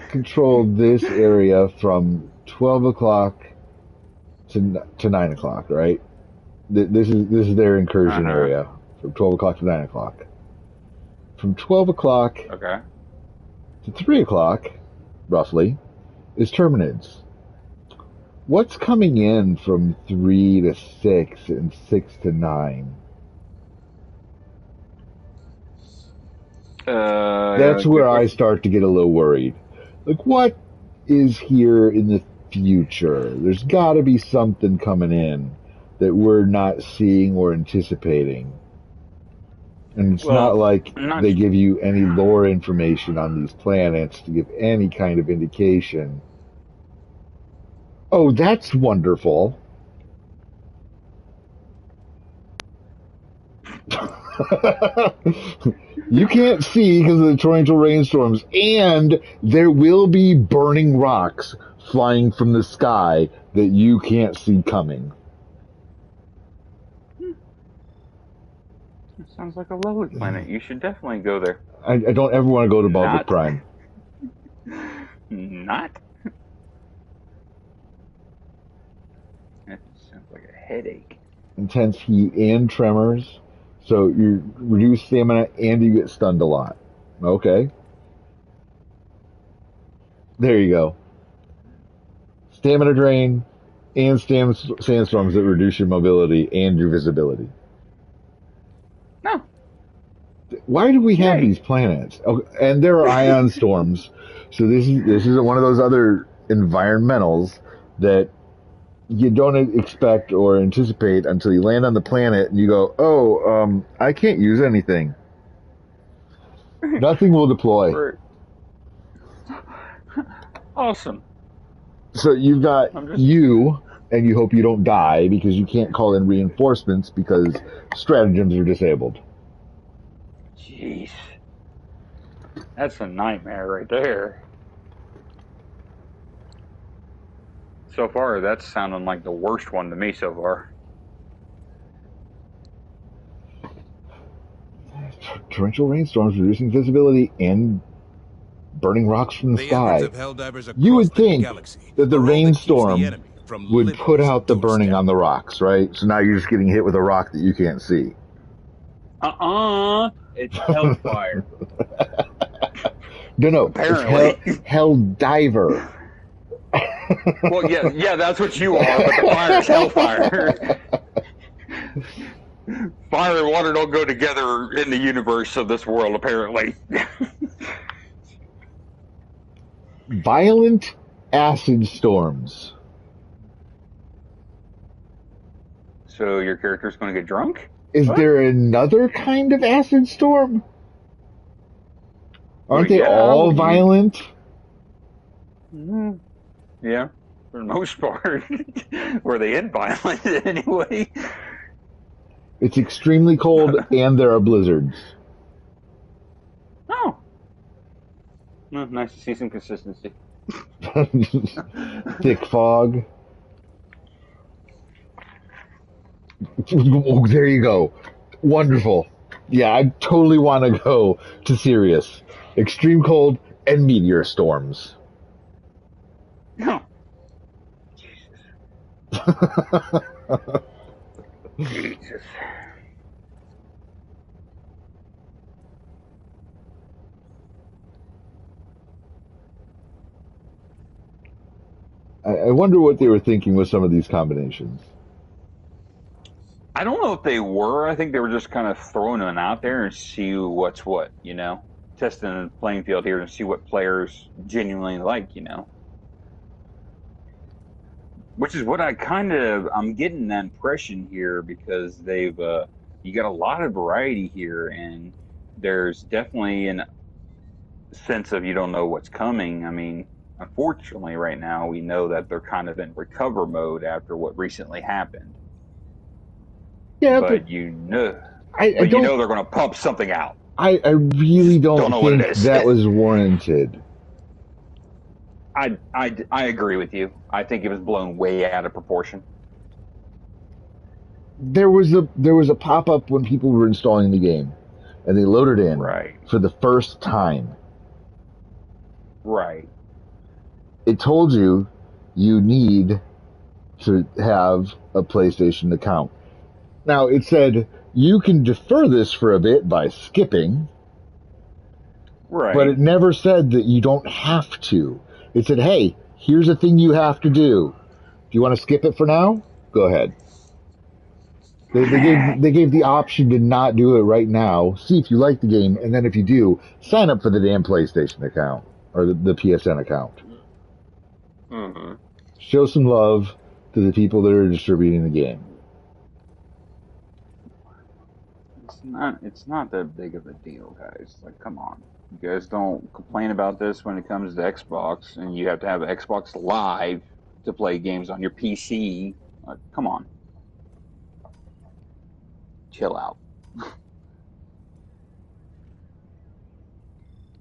control this area from 12 o'clock to 9 o'clock, right? This is their incursion area, from 12 o'clock to 9 o'clock. From 12 o'clock to 3 o'clock, roughly, is Terminids. What's coming in from 3 to 6 and 6 to 9? That's where I start to get a little worried. Like, what is here in the future? There's got to be something coming in that we're not seeing or anticipating. And it's not like they give you any lore information on these planets to give any kind of indication. Oh, that's wonderful. You can't see because of the torrential rainstorms, and there will be burning rocks flying from the sky that you can't see coming. It sounds like a lovely planet. You should definitely go there. I don't ever want to go to Baltic Prime. Not? That sounds like a headache. Intense heat and tremors. So you reduce stamina and you get stunned a lot. Okay. There you go. Stamina drain and sandstorms that reduce your mobility and your visibility. No. Why do we have these planets? Oh, and there are ion storms. So this is one of those other environmentals that you don't expect or anticipate until you land on the planet and you go, I can't use anything. Nothing will deploy. Awesome. So you've got you, and you hope you don't die because you can't call in reinforcements because stratagems are disabled. Jeez. That's a nightmare right there. So far, that's sounding like the worst one to me so far. Torrential rainstorms reducing visibility and burning rocks from the sky. You would think that the rainstorm would put out the burning on the rocks, right? So now you're just getting hit with a rock that you can't see. It's hellfire. No, apparently. It's Helldiver. Well, yeah, that's what you are, but the fire's hellfire. Fire and water don't go together in the universe of this world, apparently. Violent acid storms. So your character's going to get drunk? Is there another kind of acid storm? Aren't they all violent? Mm-hmm. Yeah, for the most part. Where they hit violent anyway. It's extremely cold, and there are blizzards. Oh. Well, nice to see some consistency. Thick fog. Oh, there you go. Wonderful. Yeah, I totally want to go to Sirius. Extreme cold and meteor storms. Oh, Jesus. I wonder what they were thinking with some of these combinations. I don't know if they were. I think they were just kind of throwing them out there and see what's what, testing the playing field here and see what players genuinely like. Which is what I'm getting that impression here because you got a lot of variety here and there's definitely a sense of you don't know what's coming. I mean, unfortunately, right now we know that they're kind of in recover mode after what recently happened. Yeah, But you know, I you don't. know they're going to pump something out. I really don't Don't know what it think is. that was warranted. I agree with you. I think it was blown way out of proportion. There was a pop up when people were installing the game, and they loaded in Right. for the first time. Right. It told you need to have a PlayStation account. Now it said you can defer this for a bit by skipping, Right. but it never said that you don't have to. It said, "Hey, here's a thing you have to do. Do you want to skip it for now? Go ahead." They gave the option to not do it right now. See if you like the game, and then if you do, sign up for the damn PlayStation account or the PSN account. Mm-hmm. Show some love to the people that are distributing the game. It's not that big of a deal, guys. Like, come on. You guys don't complain about this when it comes to Xbox, and you have to have Xbox Live to play games on your PC. Like, come on. Chill out.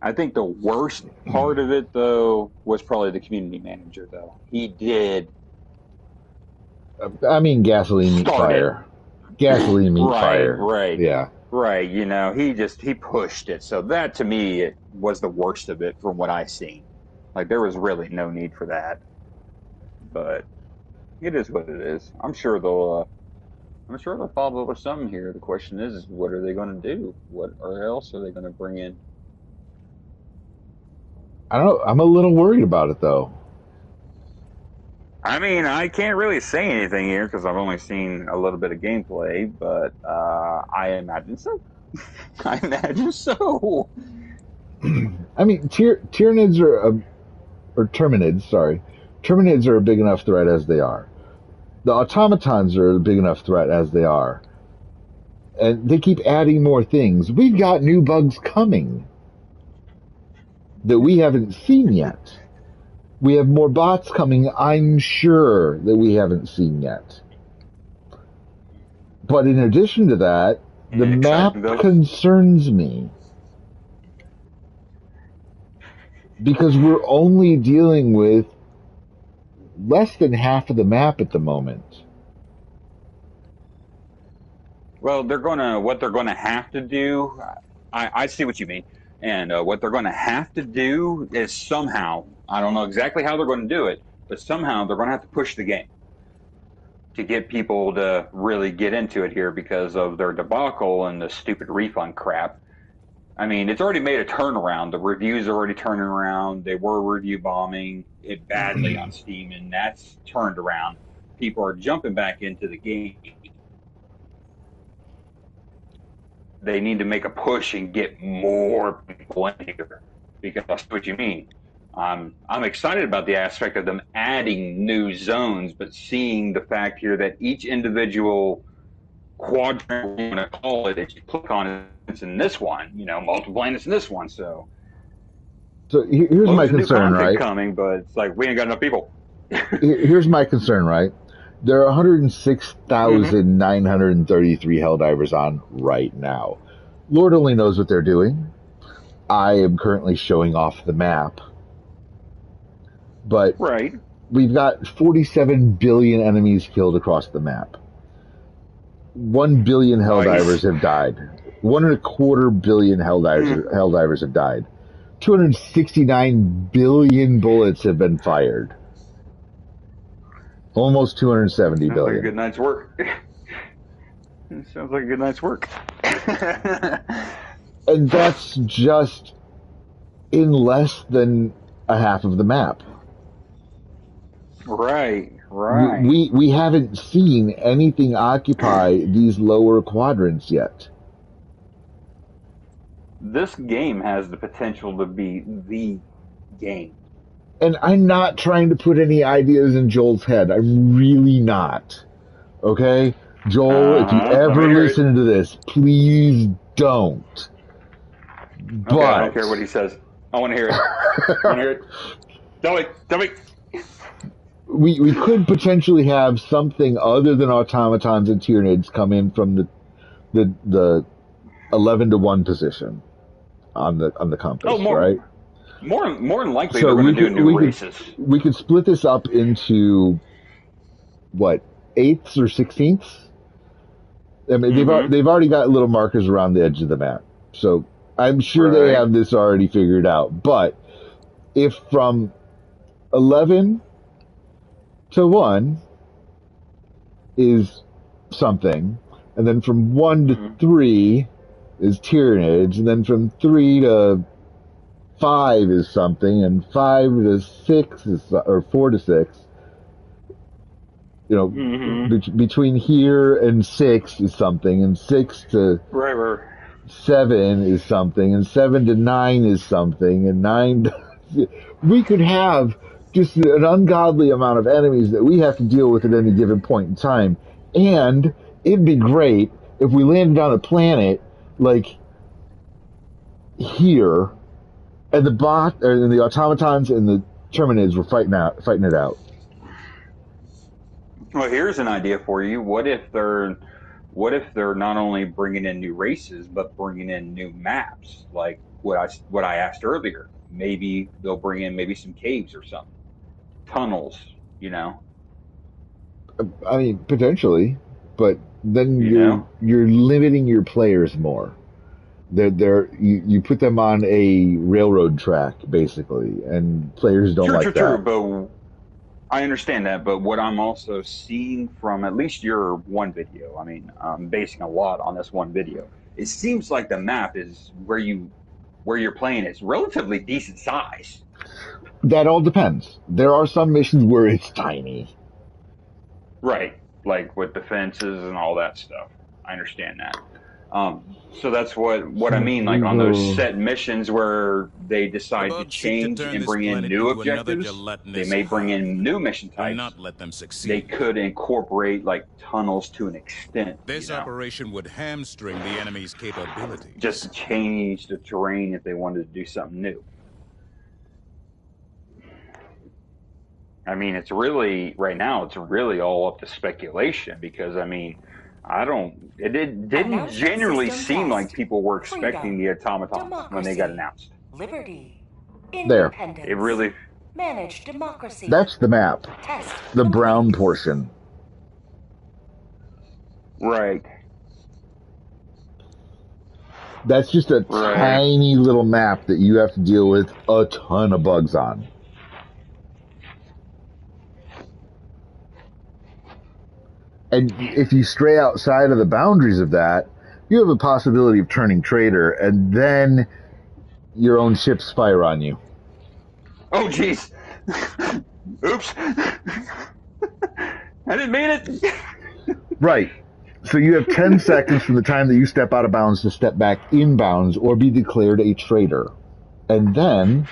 I think the worst part of it, though, was probably the community manager, though. He did I mean, gasoline meet start it. fire. Gasoline meet fire. Right. Yeah. Right. He pushed it. So that to me, it was the worst of it from what I seen. Like, there was really no need for that. But it is what it is. I'm sure they'll follow up with something here. The question is what are they going to do? What or else are they going to bring in? I don't know. I'm a little worried about it, though. I mean, I can't really say anything here because I've only seen a little bit of gameplay, but I imagine so. I imagine so. I mean, Tyranids or Terminids, sorry. Terminids are a big enough threat as they are. The automatons are a big enough threat as they are. And they keep adding more things. We've got new bugs coming that we haven't seen yet. We have more bots coming, I'm sure, that we haven't seen yet. But in addition to that, the map concerns me. Because we're only dealing with less than half of the map at the moment. Well, what they're gonna have to do. I see what you mean, and what they're gonna have to do is somehow. I don't know exactly how they're going to do it, but somehow they're going to have to push the game to get people to really get into it here because of their debacle and the stupid refund crap. I mean, it's already made a turnaround. The reviews are already turning around. They were review bombing it badly on Steam, and that's turned around. People are jumping back into the game. They need to make a push and get more people in here because that's what you mean. I'm excited about the aspect of them adding new zones, but seeing the fact here that each individual quadrant, we're going to call it, if you click on it, it's in this one, multiple planets in this one. So So here's Well, my there's new concern, content right? coming, but it's like we ain't got enough people. Here's my concern, right? There are Mm-hmm. 106,933 Helldivers on right now. Lord only knows what they're doing. I am currently showing off the map, but Right. we've got 47 billion enemies killed across the map. 1 billion Helldivers Nice. have died. 1.25 billion Helldivers have died. 269 billion bullets have been fired. Almost 270 Sounds like a billion. good night's work. It sounds like a good night's work. And that's just in less than a half of the map. Right, right. We haven't seen anything occupy these lower quadrants yet. This game has the potential to be the game. And I'm not trying to put any ideas in Joel's head. I'm really not. Okay? Joel, if you Let me ever hear it. listen to this, please don't. Okay, I don't But care what he says. I want to hear it. I want to hear it. Tell me. we could potentially have something other than automatons and Tyranids come in from the 11 to 1 position on the Oh, compass, right? more than likely So they're going to do new races. we could split this up into what, eighths or sixteenths. I mean, they've already got little markers around the edge of the map, so I'm sure they have this already figured out. But if from 11 to 1 is something, and then from 1 to 3 is Tyranids, and then from 3 to 5 is something, and 5 to 6 is, or 4 to 6. You know, between here and 6 is something, and 6 to Right. 7 is something, and 7 to 9 is something, and 9 to... We could have just an ungodly amount of enemies that we have to deal with at any given point in time. And it'd be great if we landed on a planet like here, and the automatons and the Terminids were fighting it out. Well, here's an idea for you. What if they're not only bringing in new races but bringing in new maps, like what I asked earlier? Maybe they'll bring in maybe some caves or something, tunnels. You know. I mean, potentially, but then You know. you're limiting your players more. You put them on a railroad track basically, and players don't like that. True. But I understand that. But what I'm also seeing from at least your one video, I mean, I'm basing a lot on this one video. It seems like the map is where you're playing is relatively decent size. That all depends. There are some missions where it's tiny. Right, like with the fences and all that stuff. I understand that. So that's what I mean. Like on those set missions where they decide to change and bring in new objectives, they may bring in new mission types. Not let them succeed. They could incorporate like tunnels to an extent. This operation would hamstring the enemy's capabilities. Just to change the terrain if they wanted to do something new. I mean, it's really right now. It's really all up to speculation because I mean, it didn't genuinely seem like people were expecting the automatons when they got announced. Liberty. There. It really managed democracy. That's the map. The brown portion. Right. That's just a tiny little map that you have to deal with a ton of bugs on. And if you stray outside of the boundaries of that, you have a possibility of turning traitor, and then your own ships fire on you. Oh, jeez. Oops. I didn't mean it. Right. So you have 10 seconds from the time that you step out of bounds to step back in bounds or be declared a traitor. And then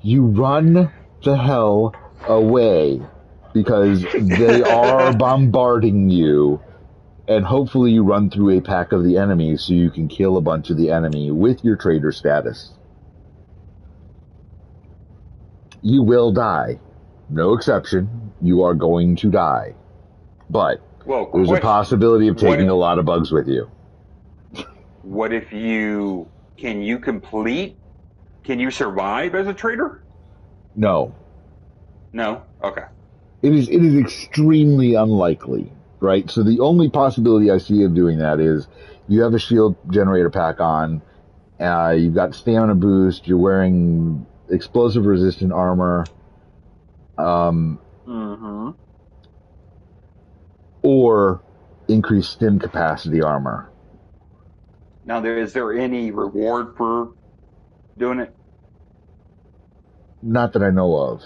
you run the hell away because they are bombarding you. And hopefully you run through a pack of the enemy so you can kill a bunch of the enemy with your traitor status. You will die. No exception. You are going to die. But Well, there's a question. possibility of What taking if, a lot of bugs with you. can you complete, can you survive as a trader? No. No? Okay. It is extremely unlikely, right? So the only possibility I see of doing that is you have a shield generator pack on, you've got stamina boost, you're wearing explosive resistant armor, Mm-hmm. or increased stim capacity armor. Now, is there any reward for doing it? Not that I know of.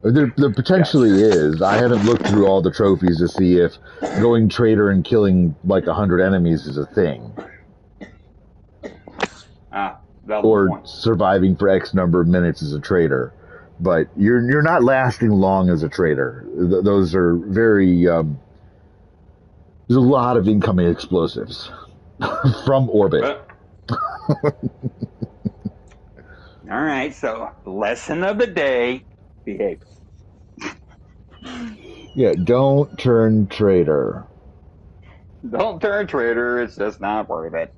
There potentially Gotcha. is. I haven't looked through all the trophies to see if going trader and killing like 100 enemies is a thing, Valid or point. surviving for X number of minutes as a trader. But you're not lasting long as a trader. Those are very there's a lot of incoming explosives from orbit. But, all right, so lesson of the day, behave. Yeah, don't turn traitor. Don't turn traitor, it's just not worth it.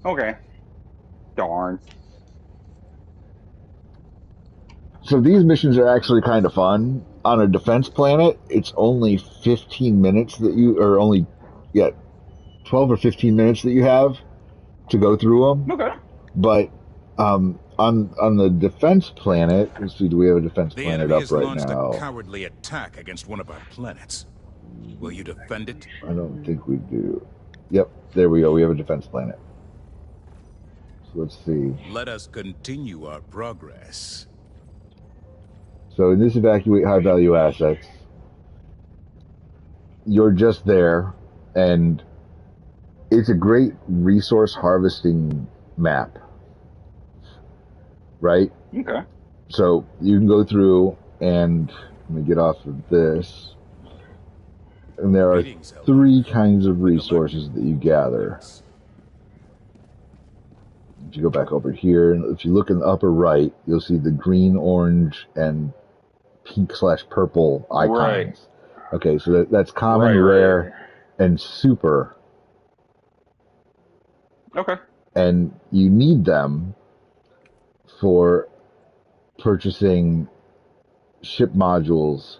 Okay. Darn. So these missions are actually kind of fun. On a defense planet, it's only 15 minutes that you, or only, yeah, 12 or 15 minutes that you have to go through them. Okay. But on the defense planet, let's see, do we have a defense The planet enemy up has right launched a now? cowardly attack against one of our planets. Will you defend it? I don't think we do. Yep, there we go. We have a defense planet. So let's see. Let us continue our progress. So in this evacuate high value assets, you're just there, and it's a great resource harvesting map, right? Okay. So you can go through and let me get off of this. And there are Greetings, Helldivers. three kinds of resources that you gather. If you go back over here, and if you look in the upper right, you'll see the green, orange, and pink/purple icons. Right. Okay, so that's common, Right. rare, and super. Okay. And you need them for purchasing ship modules.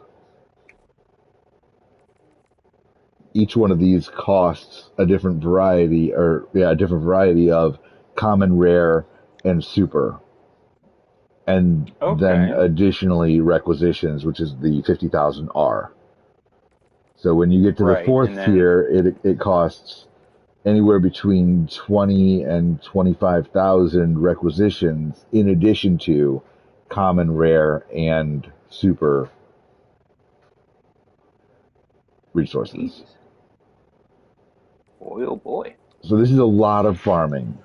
Each one of these costs a different variety, a different variety of common, rare, and super. And then Okay. additionally requisitions, which is the 50,000 R. So when you get to the Right. fourth And then, tier, it costs anywhere between 20 and 25,000 requisitions in addition to common, rare, and super resources. geez. Boy, oh boy. So this is a lot of farming.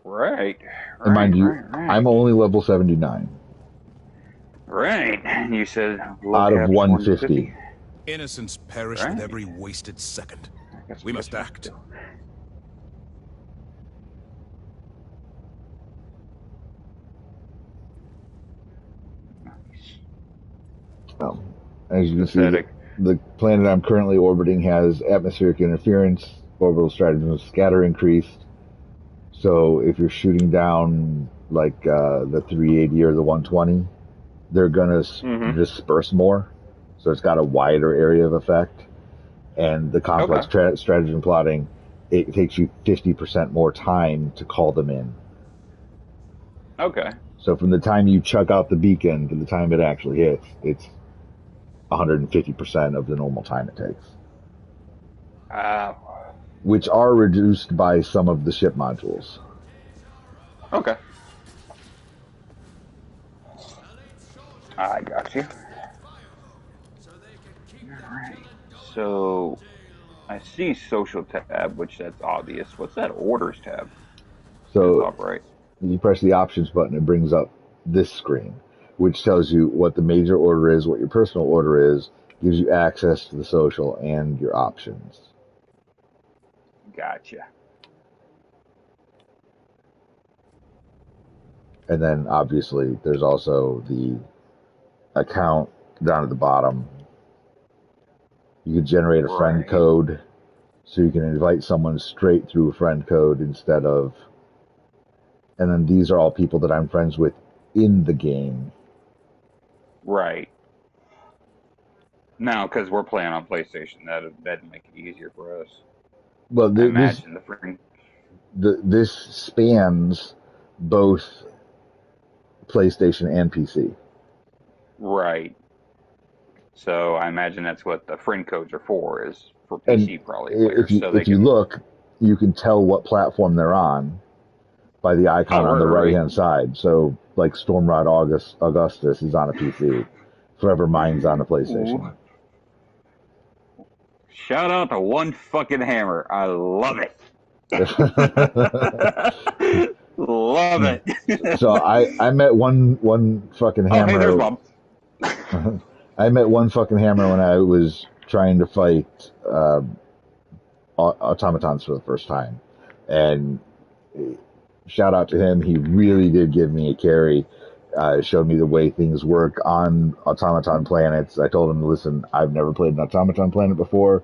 Right. And mind you, Right. I'm only level 79 Right. And you said out of caps 150. Innocents perish with Right. every wasted second. I guess We must act. do. As you can Pathetic. see, the planet I'm currently orbiting has atmospheric interference, orbital stratagems of scatter increased. So if you're shooting down like the 380 or the 120, they're gonna disperse more. So it's got a wider area of effect. And the complex stratagem plotting, it takes you 50% more time to call them in. Okay. So from the time you chuck out the beacon to the time it actually hits, it's 150% of the normal time it takes. Which are reduced by some of the ship modules. Okay. I got you. Alright. So I see social tab, which that's obvious. What's that orders tab? So Top right. you press the options button, it brings up this screen, which tells you what the major order is, what your personal order is, gives you access to the social and your options. Gotcha. And then obviously there's also the account down at the bottom. You can generate a friend code, so you can invite someone straight through a friend code instead of. And then these are all people that I'm friends with in the game. Right. Now, because we're playing on PlayStation, that'd make it easier for us. Well, I imagine the friend. This spans both PlayStation and PC. Right. So I imagine that's what the friend codes are for, is for PC And probably players. if you look, you can tell what platform they're on by the icon on the right-hand side. So, like Stormrod Augustus is on a PC. Forever Mind's on a PlayStation. Ooh. Shout out to One Fucking Hammer. I love it. Love it. So I met one fucking hammer. Oh, hey, there's Bob. I met one fucking hammer when I was trying to fight automatons for the first time, and shout out to him. He really did give me a carry. Showed me the way things work on automaton planets. I told him, listen, I've never played an automaton planet before,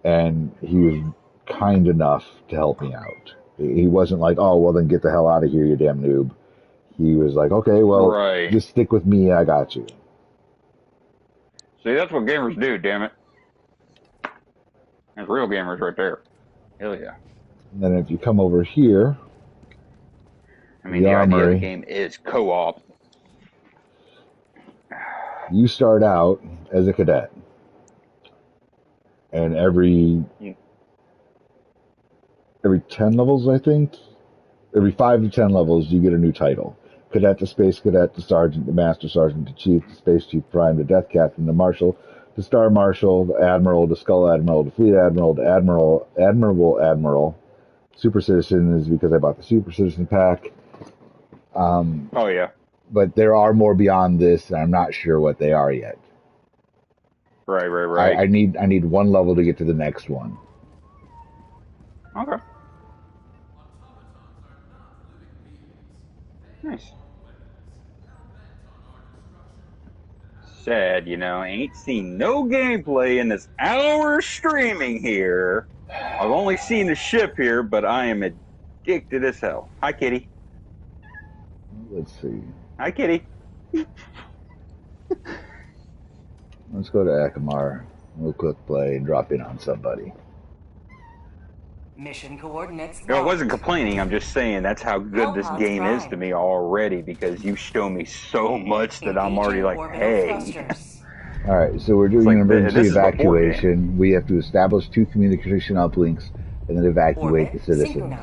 and he was kind enough to help me out. He wasn't like, oh, well, then get the hell out of here, you damn noob. He was like, okay, well, just stick with me, I got you. See, that's what gamers do, damn it. That's real gamers right there. Hell yeah. And then if you come over here, I mean, the idea of the game is co-op. You start out as a cadet. And every 10 levels, I think, every 5 to 10 levels, you get a new title. Cadet to Space Cadet to Sergeant to Master Sergeant to Chief to Space Chief Prime to Death Captain to Marshal to Star Marshal to Admiral to Skull Admiral to Fleet Admiral to Admirable Admiral. Super Citizen is because I bought the Super Citizen pack. Oh, yeah. But there are more beyond this, and I'm not sure what they are yet. Right. I need one level to get to the next one. Okay. Nice. Sad, I ain't seen no gameplay in this hour streaming here. I've only seen the ship here, but I am addicted as hell. Hi, kitty. Let's see. Hi, kitty. Let's go to Akamar. We'll quick play and drop in on somebody. Mission coordinates. I wasn't complaining. I'm just saying that's how good this game is to me already, because you show me so much that I'm already like, hey. All right, so we're doing an emergency evacuation. We have to establish 2 communication uplinks and then evacuate the citizens.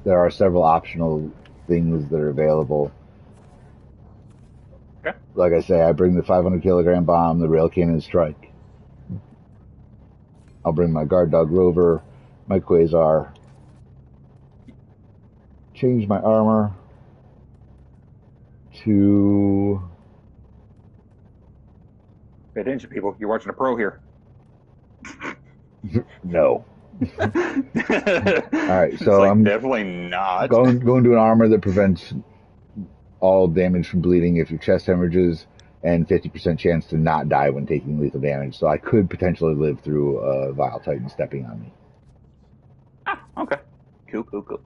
There are several optional things that are available. Okay. Like I say, I bring the 500 kilogram bomb, the rail cannon strike. I'll bring my guard dog rover, my quasar, change my armor to... Pay attention, people. You're watching a pro here. No. Alright, so like, I'm definitely not. Going to an armor that prevents all damage from bleeding if your chest hemorrhages, and 50% chance to not die when taking lethal damage. So I could potentially live through a Vile Titan stepping on me. Ah, okay. Cool.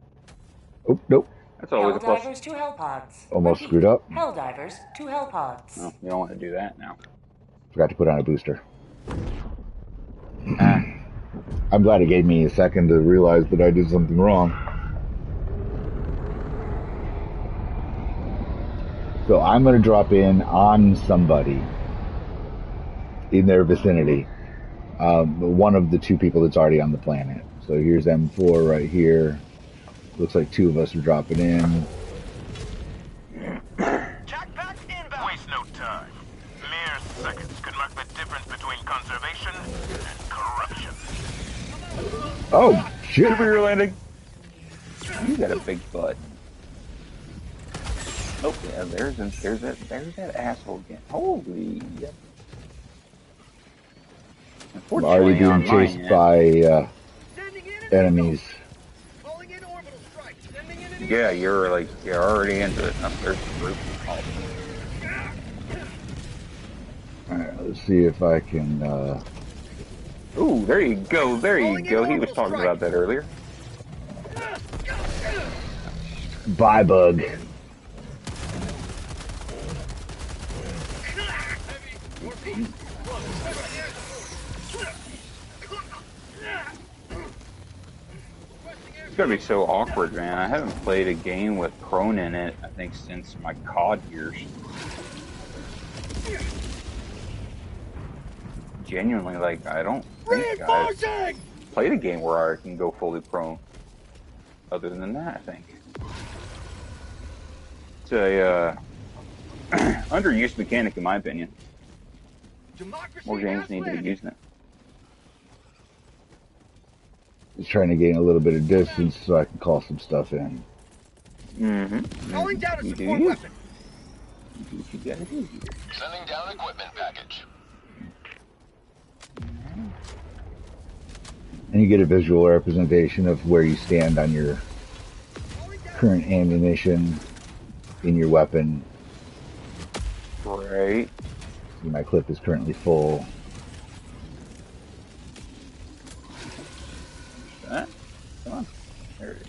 Oh, nope. That's always a plus. Helldivers to Hellpods. Almost screwed up. Helldivers to Hellpods. Oh, you don't want to do that now. Forgot to put on a booster. I'm glad it gave me a second to realize that I did something wrong. So I'm going to drop in on somebody in their vicinity. One of the 2 people that's already on the planet. So here's M4 right here. Looks like 2 of us are dropping in. Jackpack inbound. Waste no time. Mere seconds could mark the difference between conservation and corruption. Oh, shit. Super landing. You got a big butt. Oh, yeah, there's that asshole again. Holy. I'm already being chased by enemies. Yeah, you're already into it. There's the group. Alright, let's see if I can, Ooh, there you go. There you go. He was talking about that earlier. buy bug. It's gonna be so awkward, man. I haven't played a game with prone in it, I think, since my COD years. Genuinely, like, I don't think I've played a game where I can go fully prone. Other than that, I think. It's a underused mechanic, in my opinion. More games need to be using it. Just trying to gain a little bit of distance so I can call some stuff in. Mm-hmm. Calling down a You do support you. weapon. You do what you gotta do here. Sending down equipment package. And you get a visual representation of where you stand on your current ammunition in your weapon. Right. See, my clip is currently full. That? Come on. There it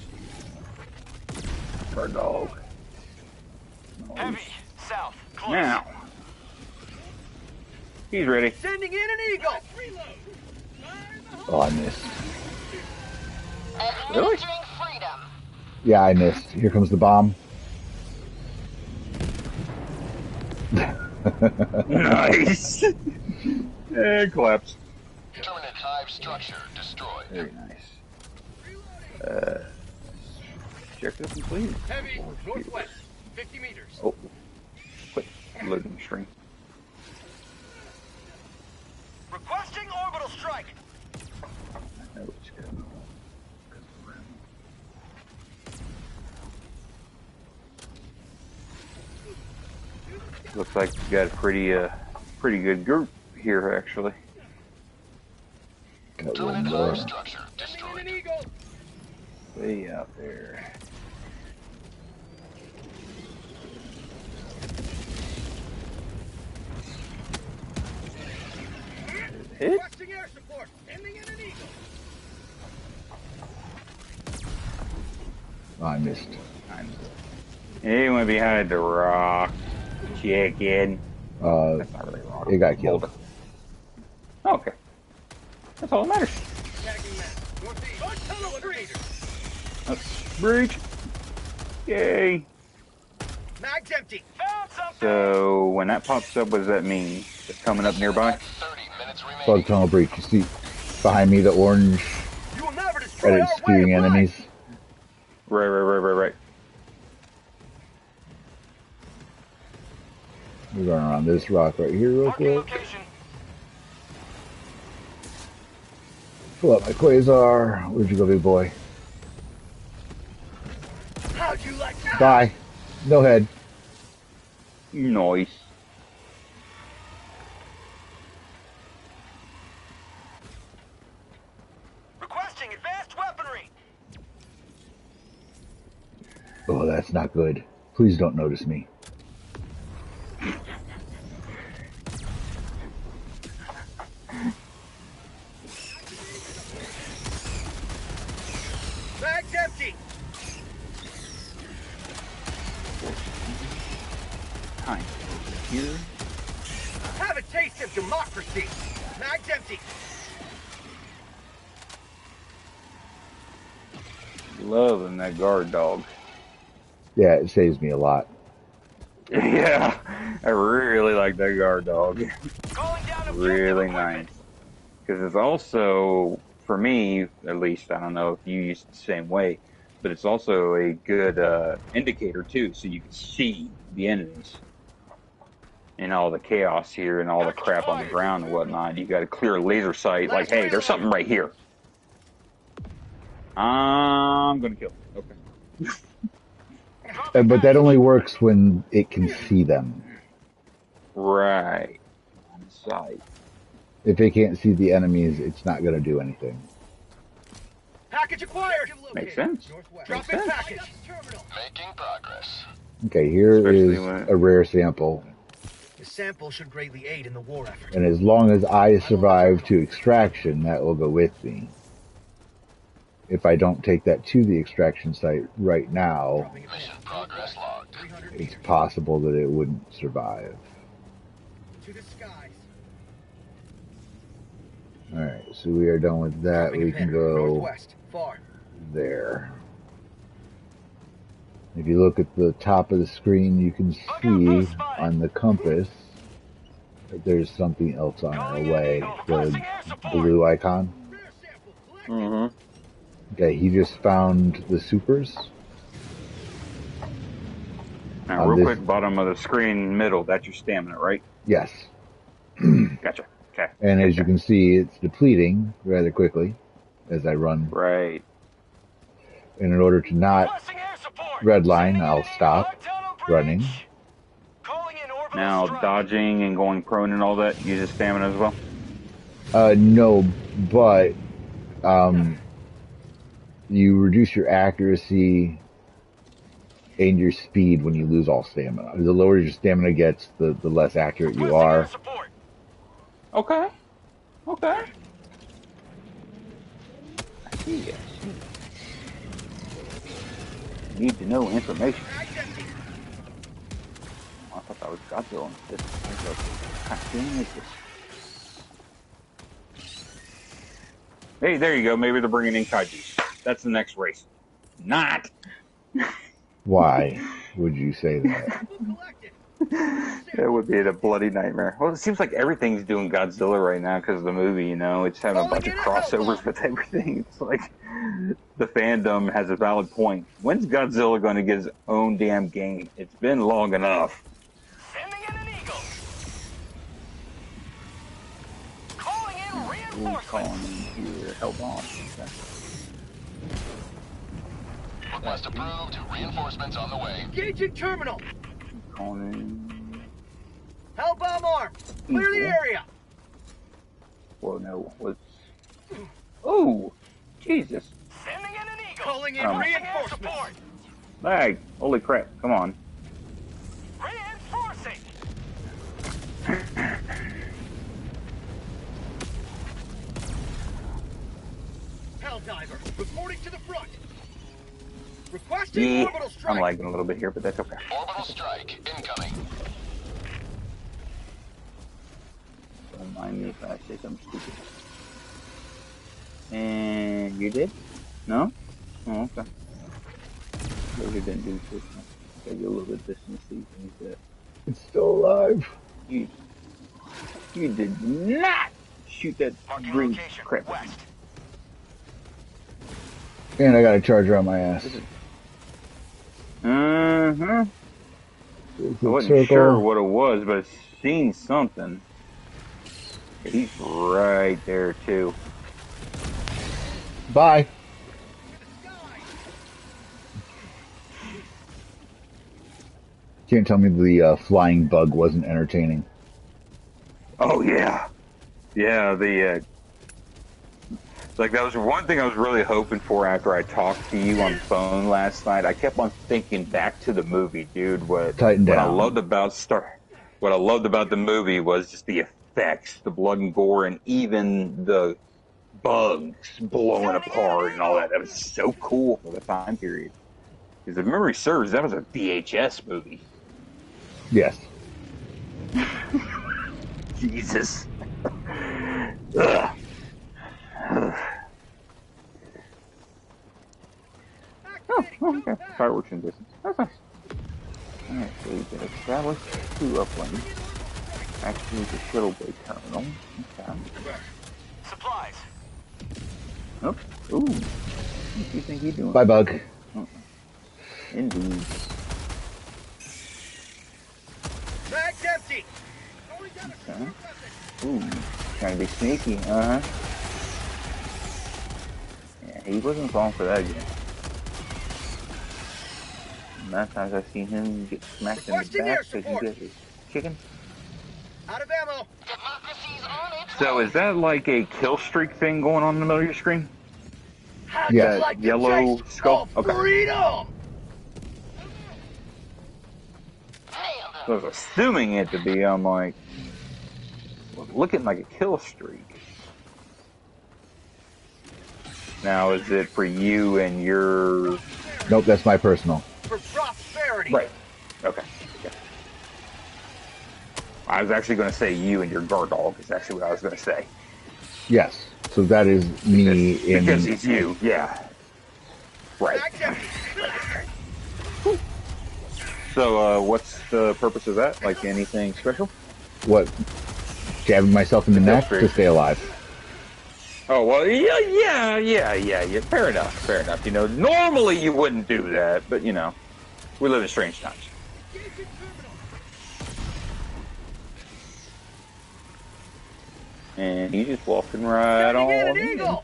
is. Bird dog. Nice. Heavy, south, close. Now. He's ready. Sending in an eagle. Oh, I missed. Really? Freedom. Yeah, I missed. Here comes the bomb. Nice. And collapse. Terminate hive structure destroyed. Very nice. Objective completed. Heavy, northwest, 50 meters. Oh. Quick. Loading string. Requesting orbital strike. I know it's good. Looks like you got a pretty good group here, actually. Got one Terminate more. hive structure destroyed. Way out there. Hit? Requesting air support. Sending in an eagle. Oh, I missed. Anyone behind the rock? Check in. That's not really rock. It got killed. Oh, okay. That's all that matters. Tagging map. Northeast. Tunnel breach. Let's breach. Yay. Mag's empty. Found something. So when that pops up, what does that mean? It's coming up nearby? 30 minutes remaining. Bug tunnel breach. You see behind me the orange You will never that destroy it's our way spewing of life. enemies. Right. We're going around this rock right here real Marking quick. location. Pull up my quasar. Where'd you go, big boy? How'd you like that? Die. No head. Nice. Requesting advanced weaponry. Oh, that's not good. Please don't notice me. Mag's empty. Time. Here. Have a taste of democracy. Mag's empty. Loving that guard dog. Yeah, it saves me a lot. Yeah, I really like that guard dog. Calling down objective Really equipment. nice. Because it's also, for me at least, I don't know if you use it the same way, but it's also a good indicator too, so you can see the enemies. And all the chaos here and all the crap on the ground and whatnot. You got a clear laser sight, like, hey, there's something right here. I'm gonna kill it. Okay. But that only works when it can see them. Right. On the side. If it can't see the enemies, it's not going to do anything. Package acquired. Makes sense. Drop Makes in sense. package. Making progress. Okay, here Especially is when- a rare sample. The sample should greatly aid in the war effort. And as long as I survive to extraction, that will go with me. If I don't take that to the extraction site right now, Mission progress logged. it's possible that it wouldn't survive. To the skies. Alright, so we are done with that. Dropping a We can pin. go Northwest. Far. there. If you look at the top of the screen, you can see on the compass that there's something else on our way. The blue icon. Mm-hmm. Okay, he just found the supers. Now, On real this- quick, bottom of the screen, middle, that's your stamina, right? Yes. Gotcha. Okay. And as you can see, it's depleting rather quickly as I run. Right. And in order to not redline, I'll stop running. Now, dodging and going prone and all that uses stamina as well? No, but you reduce your accuracy and your speed when you lose all stamina. The lower your stamina gets, the less accurate you are. Okay. Okay. I see. Need to know information. Oh, I thought that was Godzilla. God damn it. Hey, there you go. Maybe they're bringing in kaiju. That's the next race. Not. Why would you say that? That would be a bloody nightmare. Well, it seems like everything's doing Godzilla right now because of the movie, you know? It's having a bunch of crossovers with everything. It's like the fandom has a valid point. When's Godzilla going to get his own damn game? It's been long enough. Sending in an eagle. Calling in We're reinforcements. calling in here. Help on. Okay. Request approved. Reinforcements on the way. Engaging terminal. Calling in. Hellbomb arm. Clear the area. Whoa, no. What's... Oh! Jesus. Sending in an eagle. Calling in reinforcements. Support. Lag. Holy crap. Come on. Reinforcing. Helldiver, reporting to the front. Requesting orbital strike. I'm lagging a little bit here, but that's okay. Orbital strike incoming. Don't mind me if I say something stupid. And you did? No? Oh, okay. Maybe didn't do shit. Gotta get a little bit distant to see things that It's still alive. you did not shoot that Marking green location. crap. West. And I got a charger on my ass. Uh-huh. It's I a wasn't sure what it was, but I seen something. He's right there too. Bye. Can't tell me the flying bug wasn't entertaining. Oh yeah, yeah. Like that was one thing I was really hoping for after I talked to you on the phone last night. I kept on thinking back to the movie, dude. What I loved about the movie was just the effects, the blood and gore, and even the bugs blowing apart and all that. That was so cool for the time period. Because if memory serves, that was a VHS movie. Yes. Jesus. Ugh. Oh, okay. Fireworks in distance. That's nice. Alright, so we can establish 2 uplink. Actually, the shuttle bay terminal. Okay. Supplies. Oh, ooh. What do you think he's doing? Bye, bug. Indeed. Bag's empty. Okay. Ooh, trying to be sneaky, uh-huh. Yeah, he wasn't falling for that yet. Last times I've seen him get smacked in the back because he got his chicken. Out of ammo. Democracy's on its So is that like a kill streak thing going on in the middle of your screen? How'd Yeah. you like yellow to taste skull? of Okay. freedom? So I was assuming it to be. I'm like, looking like a kill streak. Now, is it for you and your... Nope, that's my personal. For prosperity. Right. Okay. I was actually going to say you and your guard dog is actually what I was going to say. Yes. So that is me Because in. he's you, yeah. Right. Mag's empty. So, what's the purpose of that? Like anything special? What? Jabbing myself in the The kill neck streak. to stay alive. Oh, well, yeah. Fair enough. You know, normally you wouldn't do that, but, you know, we live in strange times. And he's just walking right Sending in on an in. eagle.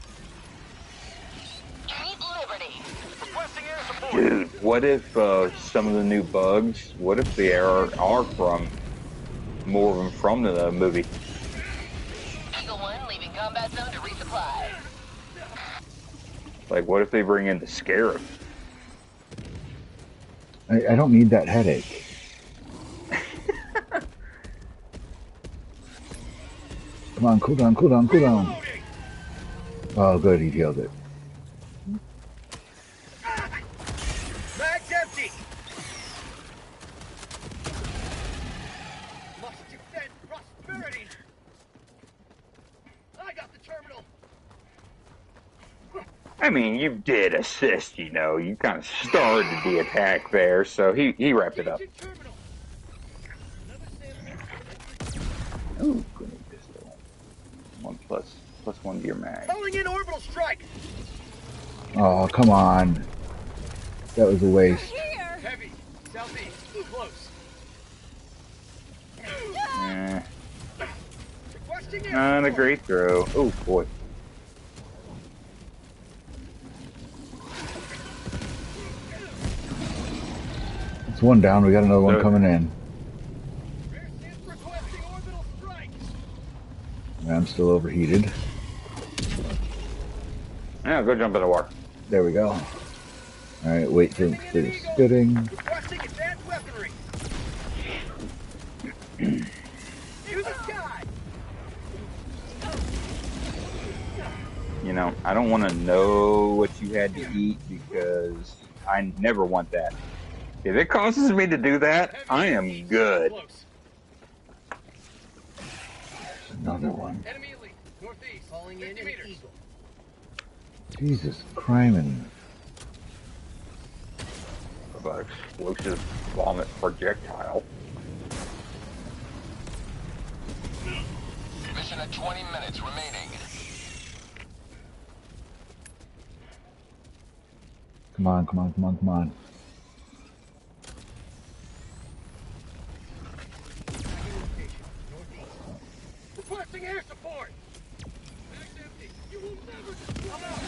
Dude, what if some of the new bugs, what if they are from, more of them from the movie? Eagle 1 leaving combat zone to resupply. Like, what if they bring in the Scarab? I don't need that headache. Come on, cool down. Reloading. Oh, good, he healed it. Mag's empty. Must defend prosperity. I got the terminal. I mean, you did assist, you know. You kind of started the attack there, so he wrapped it up. Engine terminal. Ooh, good pistol. 1+1 to your mag. Calling in orbital strike. Oh, come on. That was a waste. Heavy. Southeast. Close. Requesting air Not a support. great throw. Oh boy. It's one down. We got another one coming in. Airspeed's requesting orbital strike. I'm still overheated. Yeah, go jump in the water. There we go. All right, wait for the spitting. Requesting advanced weaponry. To the sky. You know, I don't want to know what you had to eat because I never want that. If it causes me to do that, I am good. Close. Another one. Enemy elite. Northeast. Calling in an eagle. Jesus, criming. About explosive vomit projectile. Mission at 20 minutes remaining. Come on. Requesting air support. Mag's empty. You will never come out.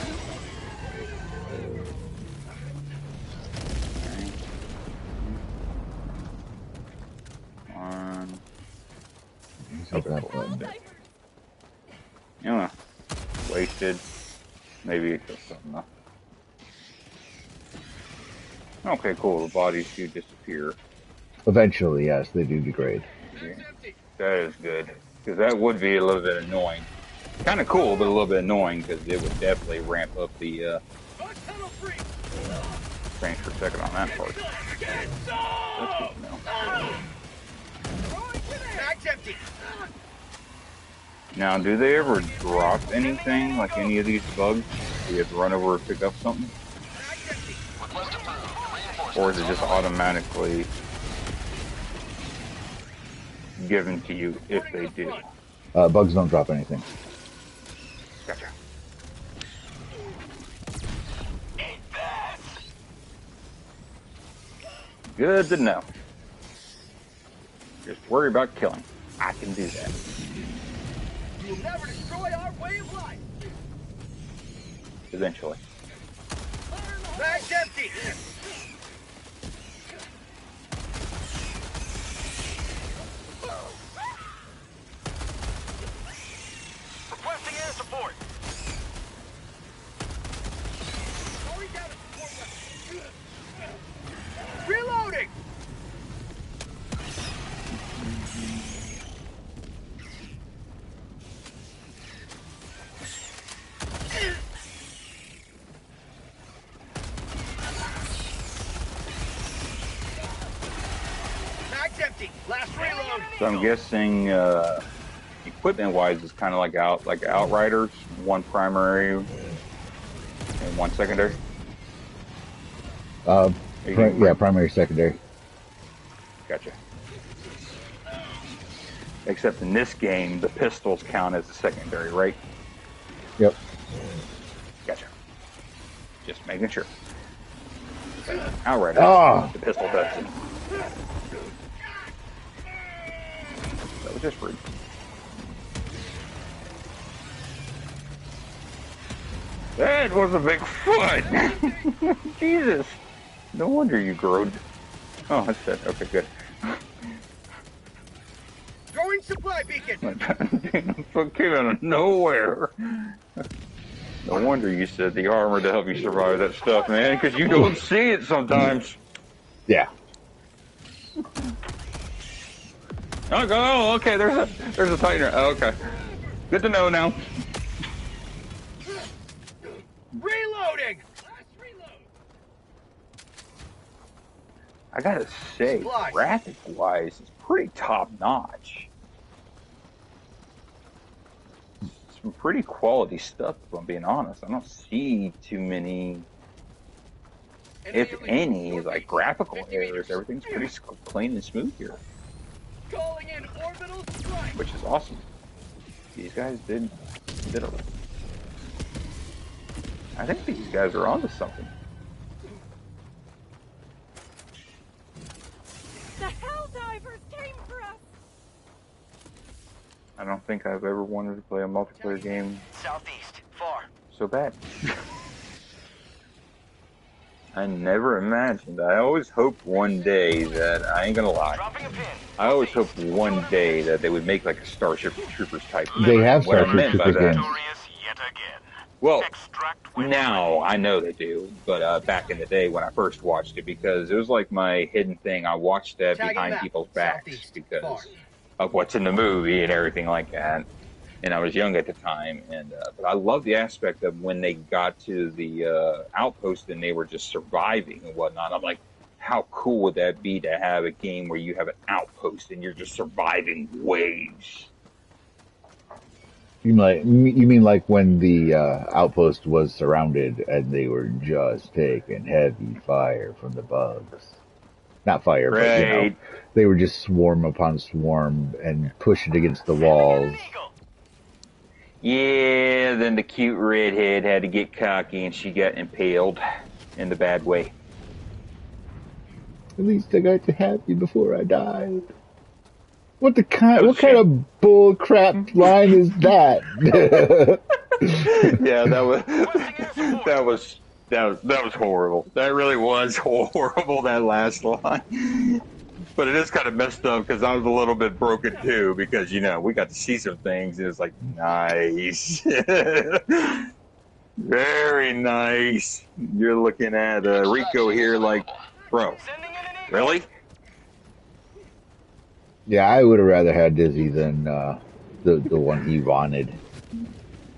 One. He's over that button. You know, wasted. Maybe it's just something though. Okay, cool. The bodies do disappear. Eventually, yes, they do degrade. Mag's empty. That is good. Because that would be a little bit annoying. Kind of cool, but a little bit annoying because it would definitely ramp up the Bug tunnel free. frames per second on that part. That's good to know. Mag's empty. Now, do they ever drop anything, like any of these bugs? Do you have to run over and pick up something? Mag's empty. Request approved. Reinforcements Or is it just on the way. automatically given to you if they do? Bugs don't drop anything. Gotcha. Good to know. Just worry about killing. I can do that. You will never destroy our way of life. Eventually. Mag's empty. Requesting air support. So I'm guessing equipment-wise, it's kind of like Outriders, one primary and one secondary. Yeah, primary, secondary. Gotcha. Except in this game, the pistols count as a secondary, right? Yep. Gotcha. Just making sure. Outriders, the pistol does it. That was just rude. That was a big foot! Jesus! No wonder you growed. Oh, that's it. Okay, good. Throwing supply beacon. Foot came out of nowhere. No wonder you said the armor to help you survive that stuff, man, because you don't see it sometimes. Yeah. Oh, okay. There's a tightener. Oh, okay. Good to know now. Reloading. Last reload. I gotta say, graphic-wise, it's pretty top-notch. Some pretty quality stuff, if I'm being honest. I don't see too many, if any, like graphical errors. Everything's pretty clean and smooth here, Calling in orbital strike. which is awesome. These guys did it. I think these guys are onto something. The Helldivers came for us! I don't think I've ever wanted to play a multiplayer game Southeast, far. so bad. I never imagined. I always hoped one day that, I ain't gonna lie, Dropping a pin. I always hoped one day that they would make like a Starship Troopers type. They have What I Starship meant by Troopers that- games. Victorious yet again. Well, Extract when now I know they do, but back in the day when I first watched it, because it was like my hidden thing. I watched that Tagging behind map, people's backs southeast, because far. of what's in the movie and everything like that. And I was young at the time, and but I love the aspect of when they got to the outpost and they were just surviving and whatnot. I'm like, how cool would that be to have a game where you have an outpost and you're just surviving waves? You mean like when the outpost was surrounded and they were just taking heavy fire from the bugs? Not fire, but you know, Right. they were just swarm upon swarm and pushing against the walls. Yeah, then the cute redhead had to get cocky and she got impaled in the bad way. At least I got to have you before I died. What kind of bull crap line is that? Yeah, that was horrible. That really was horrible, that last line. But it is kind of messed up because I was a little bit broken too, because you know we got to see some things. And it's like nice, very nice. You're looking at Rico here, like, bro, really? Yeah, I would have rather had Dizzy than the one he wanted.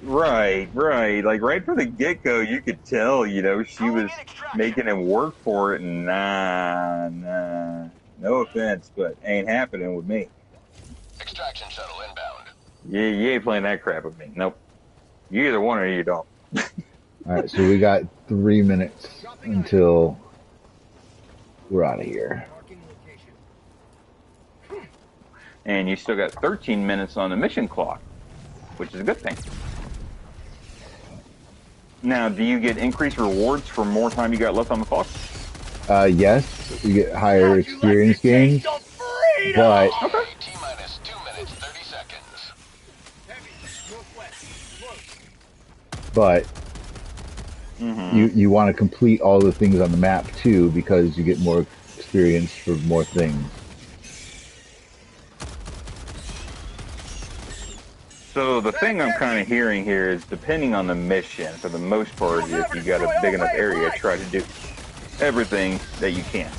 Right. Like right from the get-go, you could tell, you know, she was making him work for it. And nah, no offense, but ain't happening with me. Extraction shuttle inbound. Yeah, you ain't playing that crap with me. Nope. You either want it or you don't. All right, so we got 3 minutes until we're out of here. Marking location. And you still got 13 minutes on the mission clock, which is a good thing. Now, do you get increased rewards for more time you got left on the clock? Yes, you get higher experience gains, but T-minus 2 minutes, 30 seconds. Heavy. Northwest. Close. but you want to complete all the things on the map too, because you get more experience for more things. So the thing I'm kind of hearing here is, depending on the mission, for the most part, if you got a big enough area, try to do everything that you can.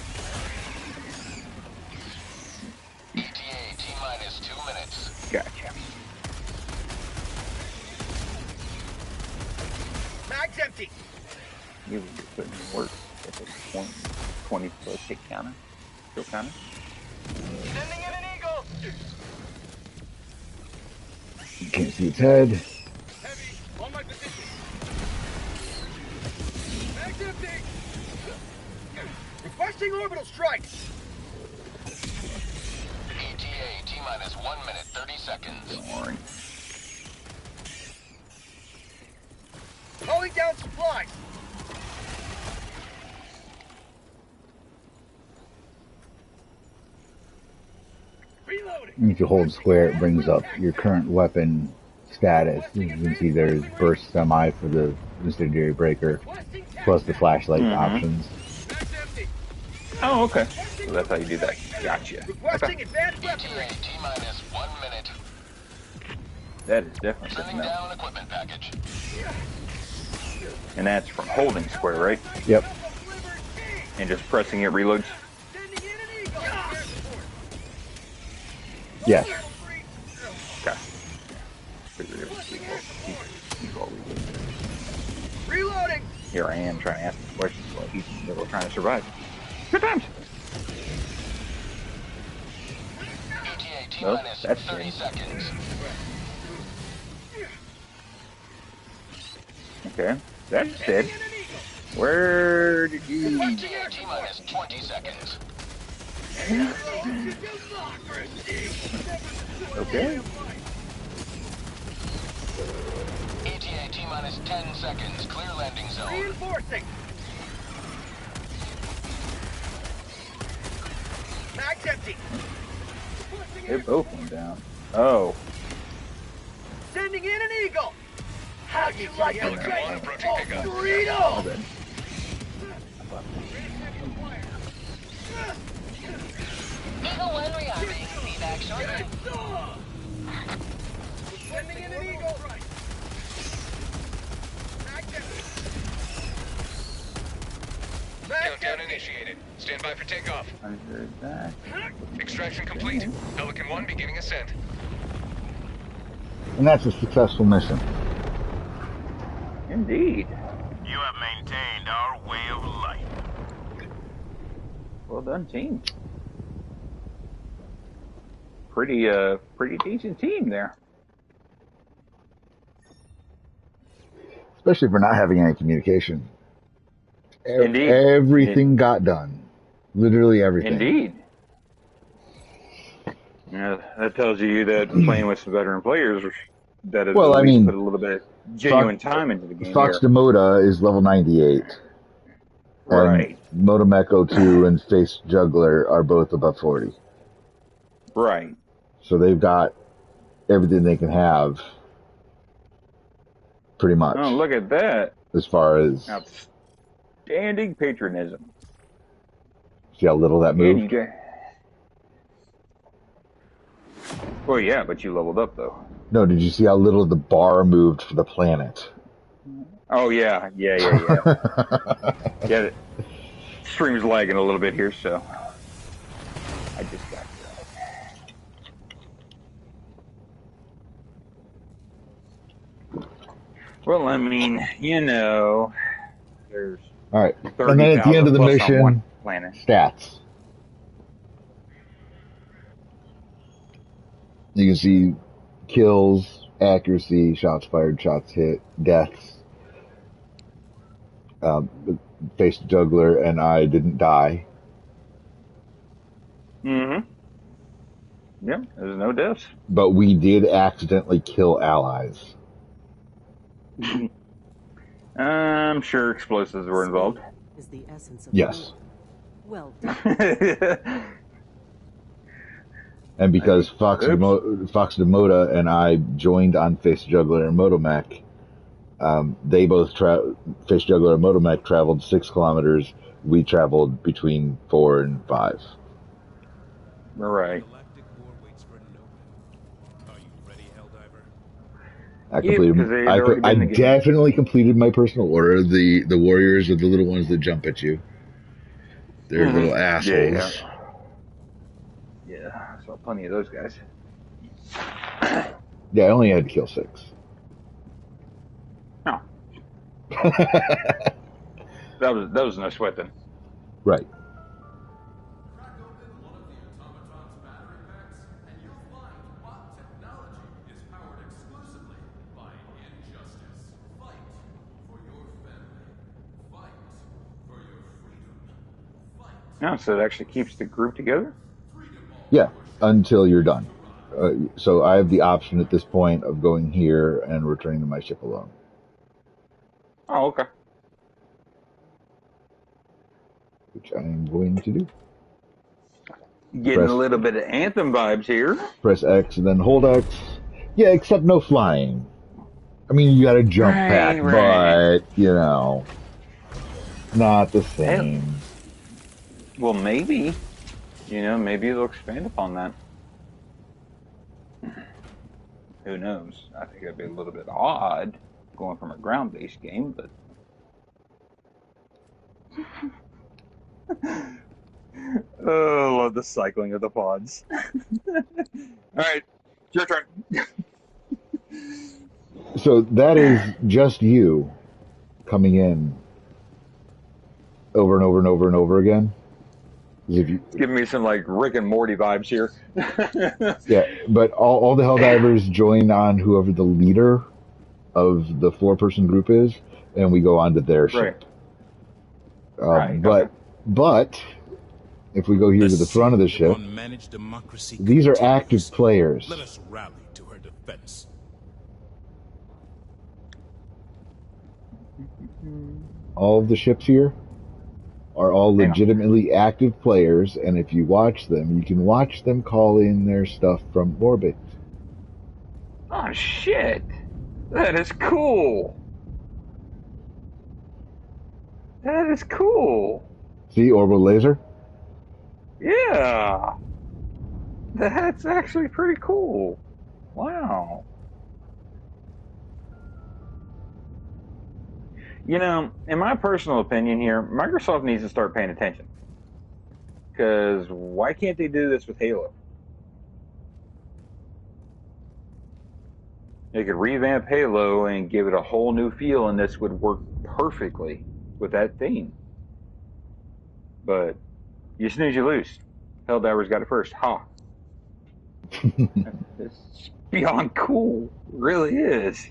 ETA T-minus 2 minutes. Gotcha. Mag's empty. You would be putting in work at this point. 20 plus hit counter. Still counter. Sending in an eagle. You can't see its head. Heavy, on my position. Mag's empty. Requesting orbital strike. ETA T-minus 1 minute, 30 seconds. Boring. Calling down supplies. Reloading. And if you hold square, it brings up your current weapon status. As you can see, there's burst semi for the incendiary breaker, plus the flashlight options. Mag's empty. Oh, okay. So that's how you do that. Gotcha. Requesting Okay. advanced weaponry. ETA T-minus 1 minute. That is definitely good to Sending know. down equipment package. And that's from holding square, right? Yep. And just pressing it reloads. Sending in an eagle. Air support. Yes. Okay. Figured it was equal reload. Reloading. Here I am trying to ask him questions while he's in the middle of trying to survive. Good times. ETA Nope, T-minus that's 30 good. seconds. Okay. That's dead. Where did you... ETA T-minus 20 seconds. Okay. ETA T-minus 10 seconds. Clear landing zone. Reinforcing. Mag's empty. They both went down. Oh. Sending in an eagle. How'd you like to Pelican 1 approaching pickup. My Dorito? bad. Eagle 1 rearming. Evac shortly. Sending in an eagle. Mag's empty. Mag's Countdown empty. initiated. Stand by for takeoff. Under that. Extraction complete. Pelican 1 beginning ascent. And that's a successful mission. Indeed. You have maintained our way of life. Well done, team. Pretty decent team there. Especially for not having any communication. Indeed. Everything got done. Literally everything. Indeed. Yeah, that tells you that playing with some veteran players that have Well, at I least mean, put a little bit of genuine time into the game Fox here. Demoda is level 98. Right. And Motomeko 2 and Face Juggler are both above 40. Right. So they've got everything they can have, pretty much, Oh, look at that. as far as... Outstanding patronism. See how little that And you moved? get... Well, yeah, but you leveled up, though. No, did you see how little the bar moved for the planet? Oh, yeah. Yeah. Yeah, the stream's lagging a little bit here, so... I just got that. Well, I mean, you know, there's All right. 30,000 And then at the end of the plus on mission, one planet. stats. You can see kills, accuracy, shots fired, shots hit, deaths. Face Juggler and I didn't die. Mm-hmm. Yep, there's no deaths. But we did accidentally kill allies. I'm sure explosives were involved. Is the essence of Yes. war. Well done. And because Fox Demoda and I joined on Face Juggler and Motomech, they both Face Juggler and Motomech traveled 6 kilometers. We traveled between 4 and 5. Right. Galactic war waits for no one. Are you ready, Helldiver? I Yeah, because completed. they had already I been in the game. definitely completed my personal order. The warriors are the little ones that jump at you. They're little assholes. Yeah, I saw plenty of those guys. Yeah, I only had to kill 6. Oh, that was no sweat then. Right. Crack open one of the automaton's battery packs, and you'll No, so it actually keeps the group together? Yeah, until you're done. So I have the option at this point of going here and returning to my ship alone. Oh, okay. Which I am going to do. Getting a little bit of Anthem vibes here. Press X and then hold X. Yeah, except no flying. I mean, you got a jump pack, but, you know, not the same. Well, maybe. You know, maybe they'll expand upon that. Who knows? I think it'd be a little bit odd going from a ground-based game, but... Oh, I love the cycling of the pods. Alright, your turn. So that is just you coming in over and over and over and over again. Giving me some like Rick and Morty vibes here. Yeah, but all the Helldivers join on whoever the leader of the 4-person group is, and we go on to their ship. Right. But if we go here to the front of the ship, these are active players. Let us rally to her defense. All of the ships here are all legitimately active players, and if you watch them, you can watch them call in their stuff from orbit. Oh, shit. That is cool. That is cool. See, orbital laser? Yeah. That's actually pretty cool. Wow. You know, in my personal opinion here, Microsoft needs to start paying attention. Because why can't they do this with Halo? They could revamp Halo and give it a whole new feel, and this would work perfectly with that theme. But you snooze, you lose. Helldivers got it first. Ha. It's beyond cool. It really is.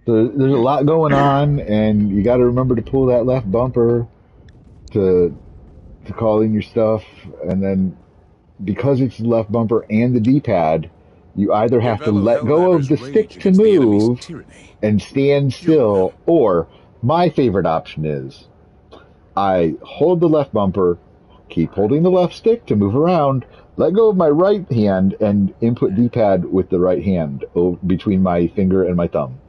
So there's a lot going on, and you got to remember to pull that left bumper to call in your stuff, and then because it's the left bumper and the D-pad, you either have to let go of the stick to move and stand still, or my favorite option is I hold the left bumper, keep holding the left stick to move around, let go of my right hand, and input D-pad with the right hand between my finger and my thumb.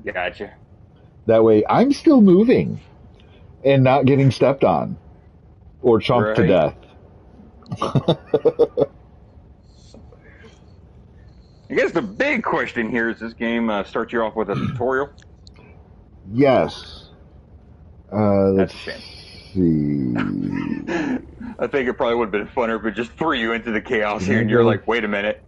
Gotcha. That way I'm still moving and not getting stepped on or chomped to death. I guess the big question here is this game starts you off with a tutorial? Yes. Let's see. I think it probably would have been funner if it just threw you into the chaos here and you're like, wait a minute.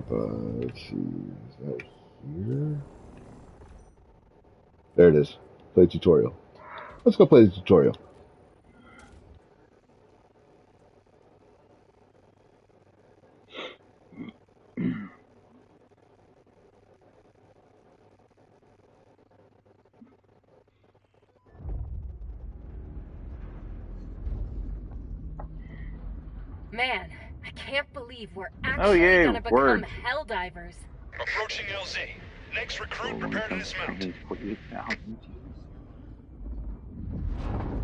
Let's see. Is that here? There it is. Play tutorial. Let's go play the tutorial. Man, I can't believe we're actually gonna become Helldivers. Approaching LZ. Next recruit, prepare to dismount.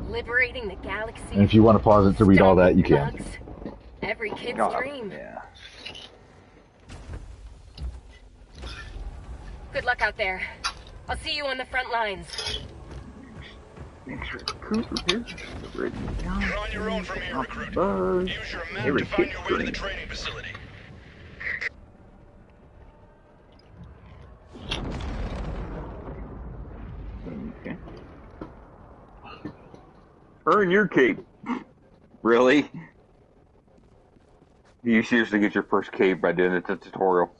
Liberating the galaxy. And if you want to pause it to read all that, you can. Every kid's dream. Yeah. Good luck out there. I'll see you on the front lines. You're on your own from here, recruit. Use your map to find your way to the training facility. Okay. Earn your cape. Really? Do you seriously get your first cape by doing the tutorial?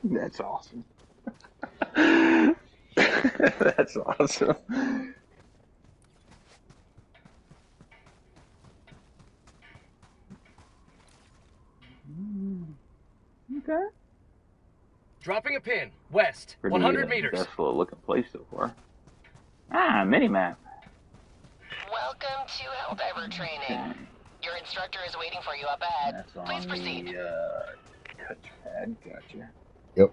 That's awesome. That's awesome. Okay. Dropping a pin. West. Pretty 100 meters. desolate looking place so far. Ah, mini-map. Welcome to Helldiver training. Your instructor is waiting for you up ahead. That's on Please proceed. the touchpad. Gotcha. Yep.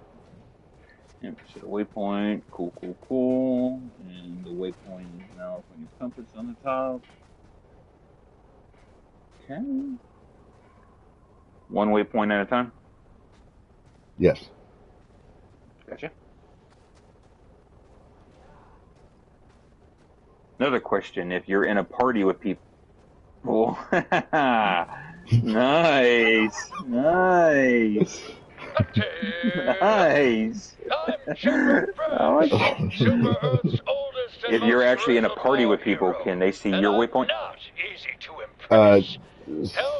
Yep, so the waypoint. Cool, cool, cool. And the waypoint is now when your compass on the top. Okay. One waypoint at a time? Yes. Gotcha. Another question, if you're in a party with people... Nice! Nice! Nice! If you're actually in a party with people, can they see your waypoint?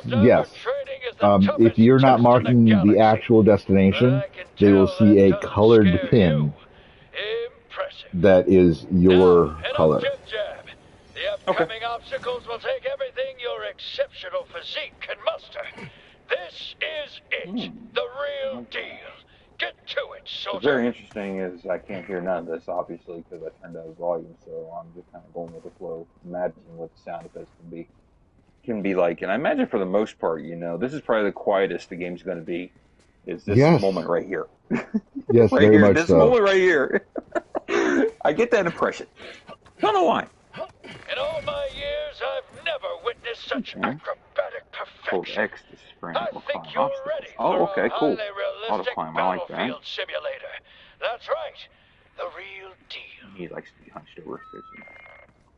Yes. If you're not marking the actual destination, they will see a colored pin that is your color. The upcoming obstacles will take everything your exceptional physique can muster. This is it, the real deal. Get to it, soldier. What's very interesting is I can't hear none of this, obviously, because I turned down the volume, so I'm just kind of going with the flow, imagining what the sound effects can be like. And I imagine for the most part, you know, this is probably the quietest the game's going to be, is this moment right here. Yes, right very here, much this so. moment right here. I get that impression. Don't know why. In all my years, I've never witnessed such acrobatic perfection. X to sprint. I think you're ready Oh, for okay, a cool. highly realistic Autoclimb, I like that. battlefield simulator. That's right, the real deal. He likes to be hunched over because he's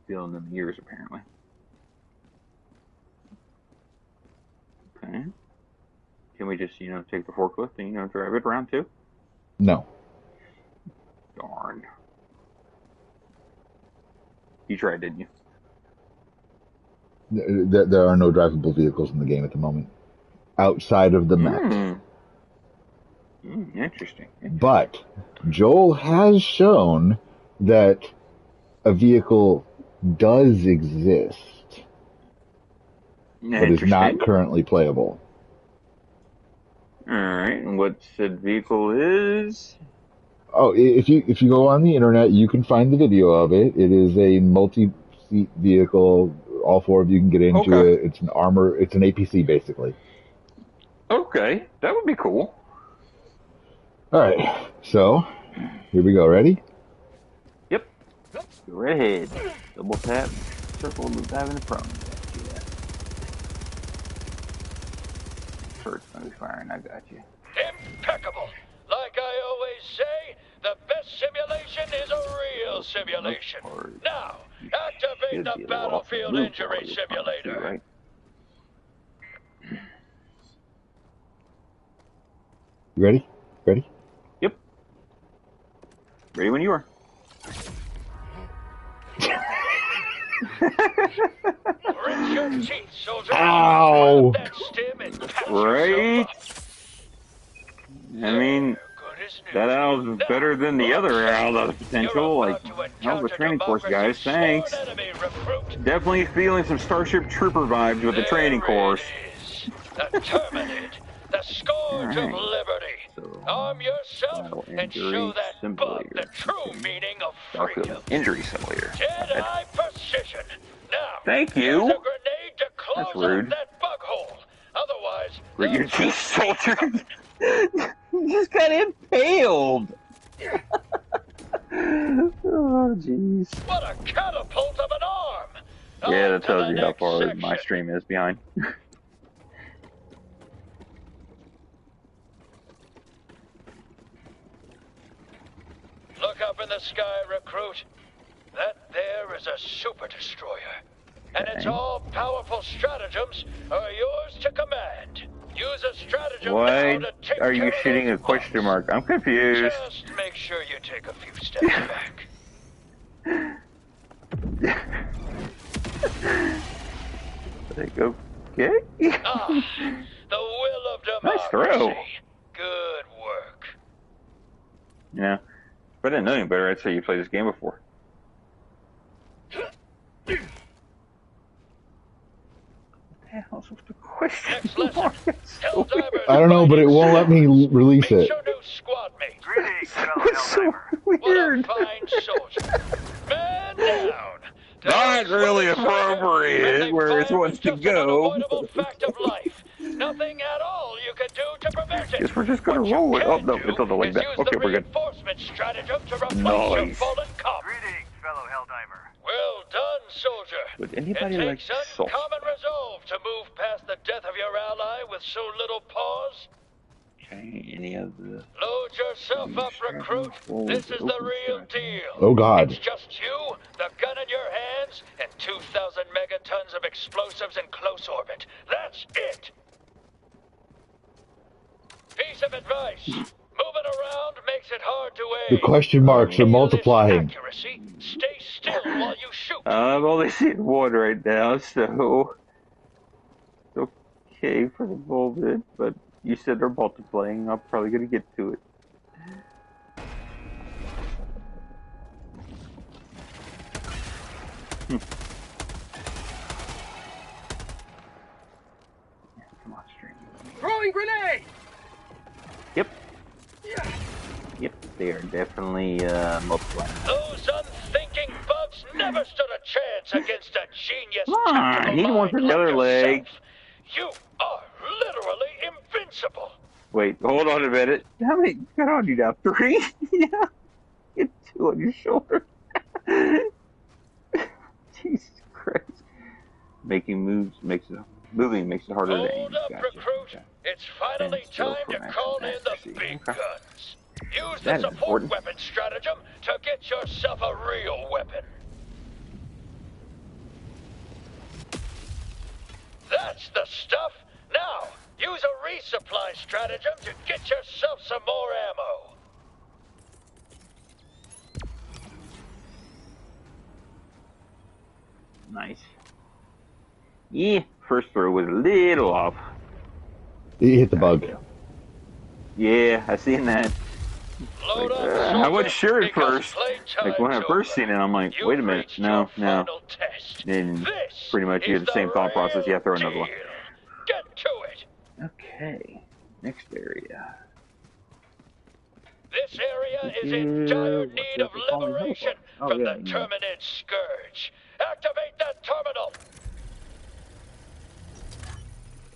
feeling them ears, apparently. Okay. Can we just, you know, take the forklift and, you know, drive it around too? No. Darn. You tried, didn't you? There are no drivable vehicles in the game at the moment, outside of the map. Interesting. But Joel has shown that a vehicle does exist, but is not currently playable. Alright, and what said vehicle is? Oh, if you go on the internet, you can find the video of it. It is a multi-seat vehicle. All four of you can get into it. It's an APC basically. Okay, that would be cool. All right, so here we go. Ready? Yep. Go right ahead. Double tap, circle, loop dive in the prone. First, gonna be firing. I got you. Impeccable. Like I always say, the best simulation is a real simulation. Now, activate the battlefield injury simulator. Right? You ready? Ready? Yep. Ready when you are. Grit your teeth, soldier. Ow! That stem and patch Right? yourself I mean, that owl's better than the other owl of potential. Like, how's the training course, guys? Thanks. Definitely feeling some Starship Trooper vibes with the training course. The Terminid, the scourge of liberty. Arm yourself and show that bug the true meaning of freedom. Injury simulator. Jedi precision. Now, thank use you. a grenade to close That's rude. up that bug hole. Otherwise, Grit your teeth, soldier. You just got impaled. Oh, jeez. what a catapult of an arm. Yeah, On that to tells the you how next far section. my stream is behind. Look up in the sky, recruit. That there is a super destroyer. And its all-powerful stratagems are yours to command. Use a stratagem Why now to take are you care of shooting those a question mark? I'm confused. Just make sure you take a few steps back. Like, okay. The will of democracy. Nice throw. Good work. I didn't know any better, I'd say you played this game before. What the hell's with the question? Next lesson. Helldivers I don't know, but it won't let me release meet it. your new squad mate. Greetings, fellow It's so Helldiver. weird. What a fine soldier. Man down. Not really appropriate where it wants to Just an go. unavoidable fact of life. Nothing at all you can do to prevent it. Guess we're just gonna What you roll it. Oh, can no, do it's on the way is back. use Okay, the we're good. reinforcement stratagem to replace your Nice. fallen cop. Greetings, fellow Helldiver. Well done, soldier. Would anybody It like takes salt? uncommon resolve to move past the death of your ally with so little pause. Okay, any of the... Load yourself up, recruit. This is the real deal. Oh, God. It's just you, the gun in your hands, and 2,000 megatons of explosives in close orbit. That's it. Piece of advice. Moving around makes it hard to aim. The question marks are multiplying. Accuracy. Stay still while you shoot. I've only seen one right now, so... It's okay for the moment, but you said they're multiplying. I'm probably gonna get to it. Come on, stream. Throwing grenade! Yep. Yep, they are definitely multiplying. Those unthinking bugs never stood a chance against a genius. Come on, tactical need one mind for the like other leg. yourself. You are literally invincible. Wait, hold on a minute. How many got on you now? 3? Yeah. Get 2 on your shoulder. Jesus Christ. Moving makes it harder to aim. Hold up, Gotcha. recruit. Okay. It's finally And still time to for call in the accuracy. big Okay. guns. Use That the is support important. weapon stratagem to get yourself a real weapon. That's the stuff. Now, use a resupply stratagem to get yourself some more ammo. Nice. Yeah, first throw was a little off. You hit the bug. Yeah, I seen that. Load up, I wasn't sure at because first. playtime's Like when I first over. seen it, I'm like, You've wait a minute, reached no, your no. final test. Then This pretty much you is have the same thought process. You have to throw another real one. deal. Get to it. Okay, next area. This area is in dire What's need that of they call me? liberation Oh, from yeah, the yeah. Terminid Scourge. Activate that terminal.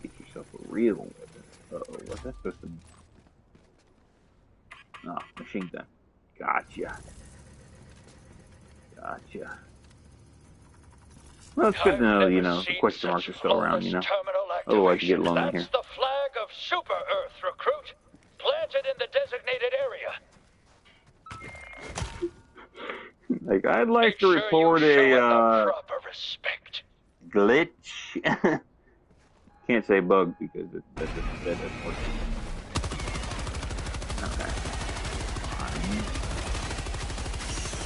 Get yourself a real weapon. Uh-oh, what's that supposed to be? Oh, machine gun. Gotcha. Gotcha. Well, it's good to know, you know, the question marks are still around, you know. Otherwise you get lonely here. That's the flag of Super Earth, recruit. Planted in the designated area. Like, I'd like Make to sure report you show it the a, proper respect. glitch. Can't say bug because that doesn't work. Okay.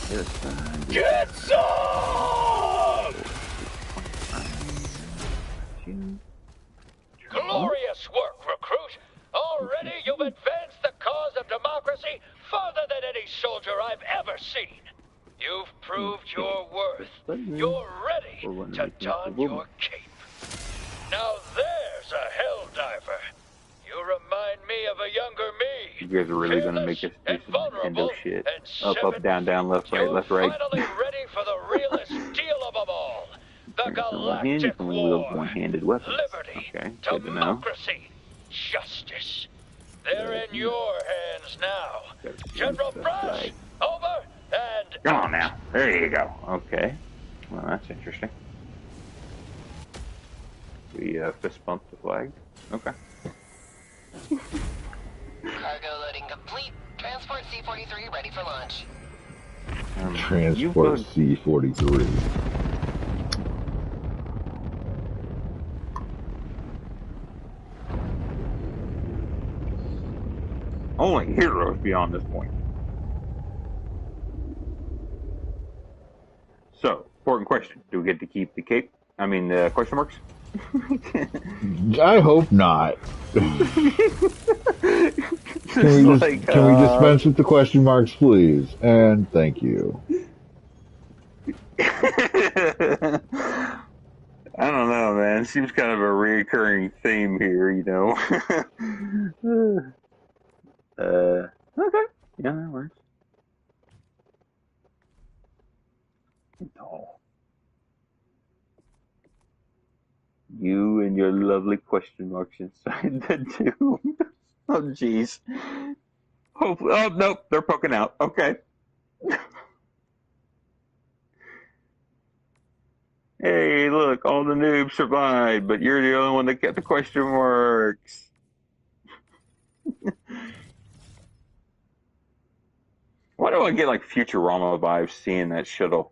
This side. Get some! Glorious work, recruit. Already you've advanced the cause of democracy farther than any soldier I've ever seen. You've proved your worth. You're ready to don your cape. Now there's a Helldiver. You remind me of a younger me. You guys are really gonna make us do some Nintendo shit. Up, up, down, down, left, right, left, right. Finally ready for the realest deal of them all. The Galactic Only wield War. one-handed weapons. Liberty. Okay, good to know. Democracy. Justice. They're in your hands now. General Brush, over and Come on now. There you go. Okay. Well, that's interesting. We fist bump the flag. Okay. Cargo loading complete. Transport C-43 ready for launch. Transport C-43. Only heroes beyond this point. So, important question. Do we get to keep the cape? I mean, the question marks? I hope not. Can we dispense with the question marks, please? And thank you. I don't know, man. It seems kind of a recurring theme here, you know. Okay. Yeah, that works. Oh. You and your lovely question marks inside the tube. Oh, jeez. Hopefully, oh, nope, they're poking out. Okay. Hey, look, all the noobs survived, but you're the only one that kept the question marks. Why do I get like Futurama vibes seeing that shuttle?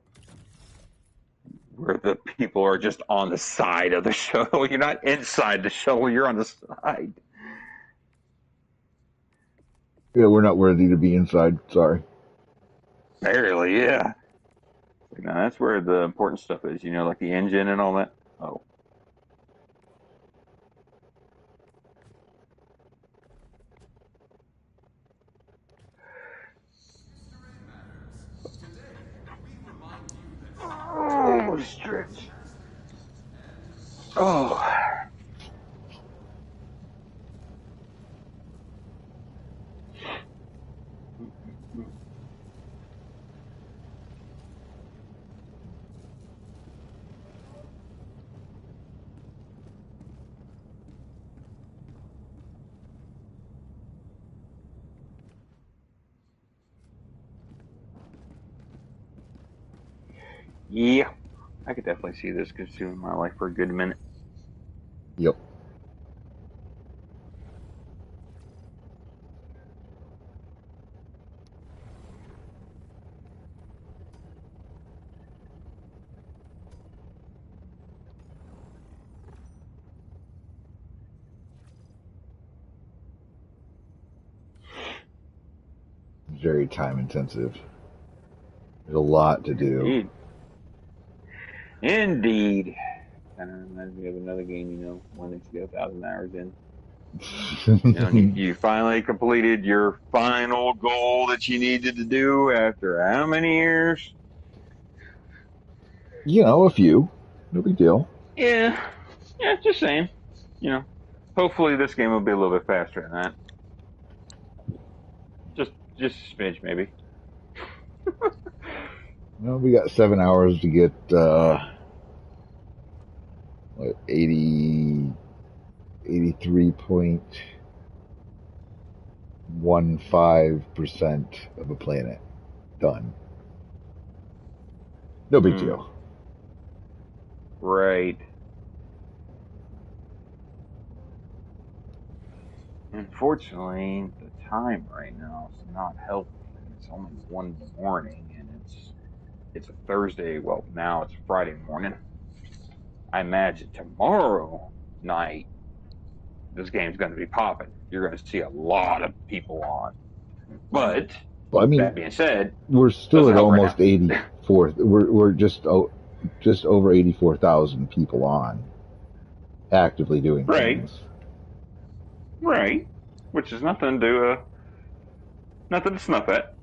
Where the people are just on the side of the shuttle. You're not inside the shuttle, you're on the side. Yeah, we're not worthy to be inside. Sorry. Barely, yeah. Now that's where the important stuff is, you know, like the engine and all that. Oh. Oh, stretch. Oh. Yeah. I could definitely see this consuming my life for a good minute. Yep. Very time intensive. There's a lot to do. Indeed. Kind of reminds me of another game, you know, one that you get 1,000 hours in. You know, and you finally completed your final goal that you needed to do after how many years? You know, a few. No big deal. Yeah. Yeah, just saying. You know, hopefully this game will be a little bit faster than that. Just a smidge, maybe. Well, we got 7 hours to get 83.15% of a planet done. No big deal. Right. Unfortunately, the time right now is not helping. It's only 1 in the morning, and it's a Thursday. Well, now it's Friday morning. I imagine tomorrow night this game's going to be popping. You're going to see a lot of people on. But I mean, that being said, we're still at almost right 84. We're just over 84,000 people on, actively doing things. Right. Which is nothing to snuff at.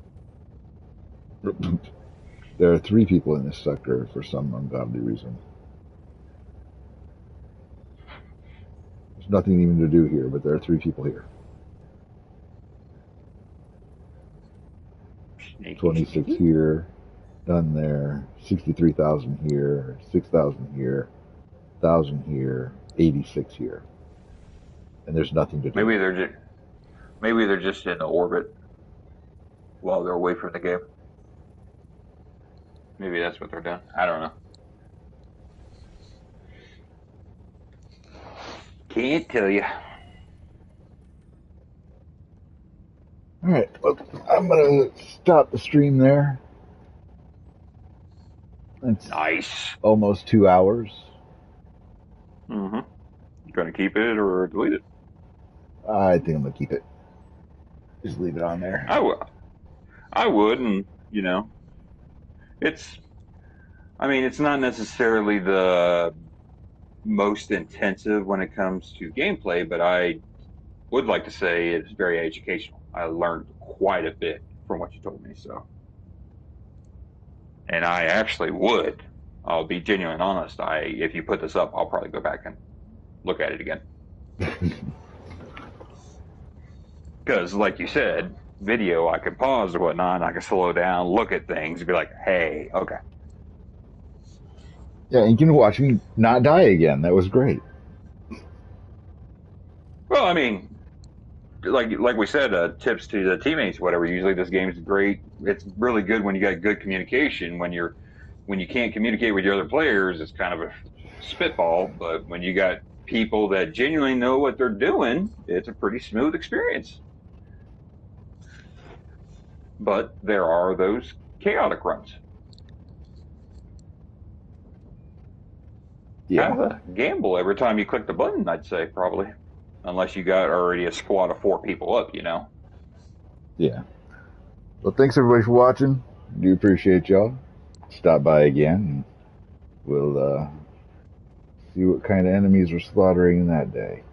There are 3 people in this sector for some ungodly reason. There's nothing even to do here, but there are 3 people here. 26 here, done there, 63,000 here, 6,000 here, 1,000 here, 86 here. And there's nothing to do. Maybe they're just in orbit while they're away from the game. Maybe that's what they're doing. I don't know. Can't tell you. All right, well, I'm gonna stop the stream there. It's nice. Almost 2 hours. Mm-hmm. You gonna keep it or delete it? I think I'm gonna keep it. Just leave it on there. I would, and you know, it's not necessarily the most intensive when it comes to gameplay, but I would like to say it's very educational. I learned quite a bit from what you told me. So, and I actually would. I'll be genuine honest. If you put this up, I'll probably go back and look at it again. Because, like you said, video, I could pause or whatnot, and I could slow down, look at things, and be like, hey, okay. Yeah, and you can watch me not die again. That was great. Well, I mean, like we said, tips to the teammates, whatever. Usually, this game is great. It's really good when you got good communication. When you can't communicate with your other players, it's kind of a spitball. But when you got people that genuinely know what they're doing, it's a pretty smooth experience. But there are those chaotic runs. Yeah. Kind of a gamble every time you click the button, I'd say, probably. Unless you got already a squad of 4 people up, you know. Yeah. Well, thanks everybody for watching. Do appreciate y'all. Stop by again, and we'll see what kind of enemies we're slaughtering that day.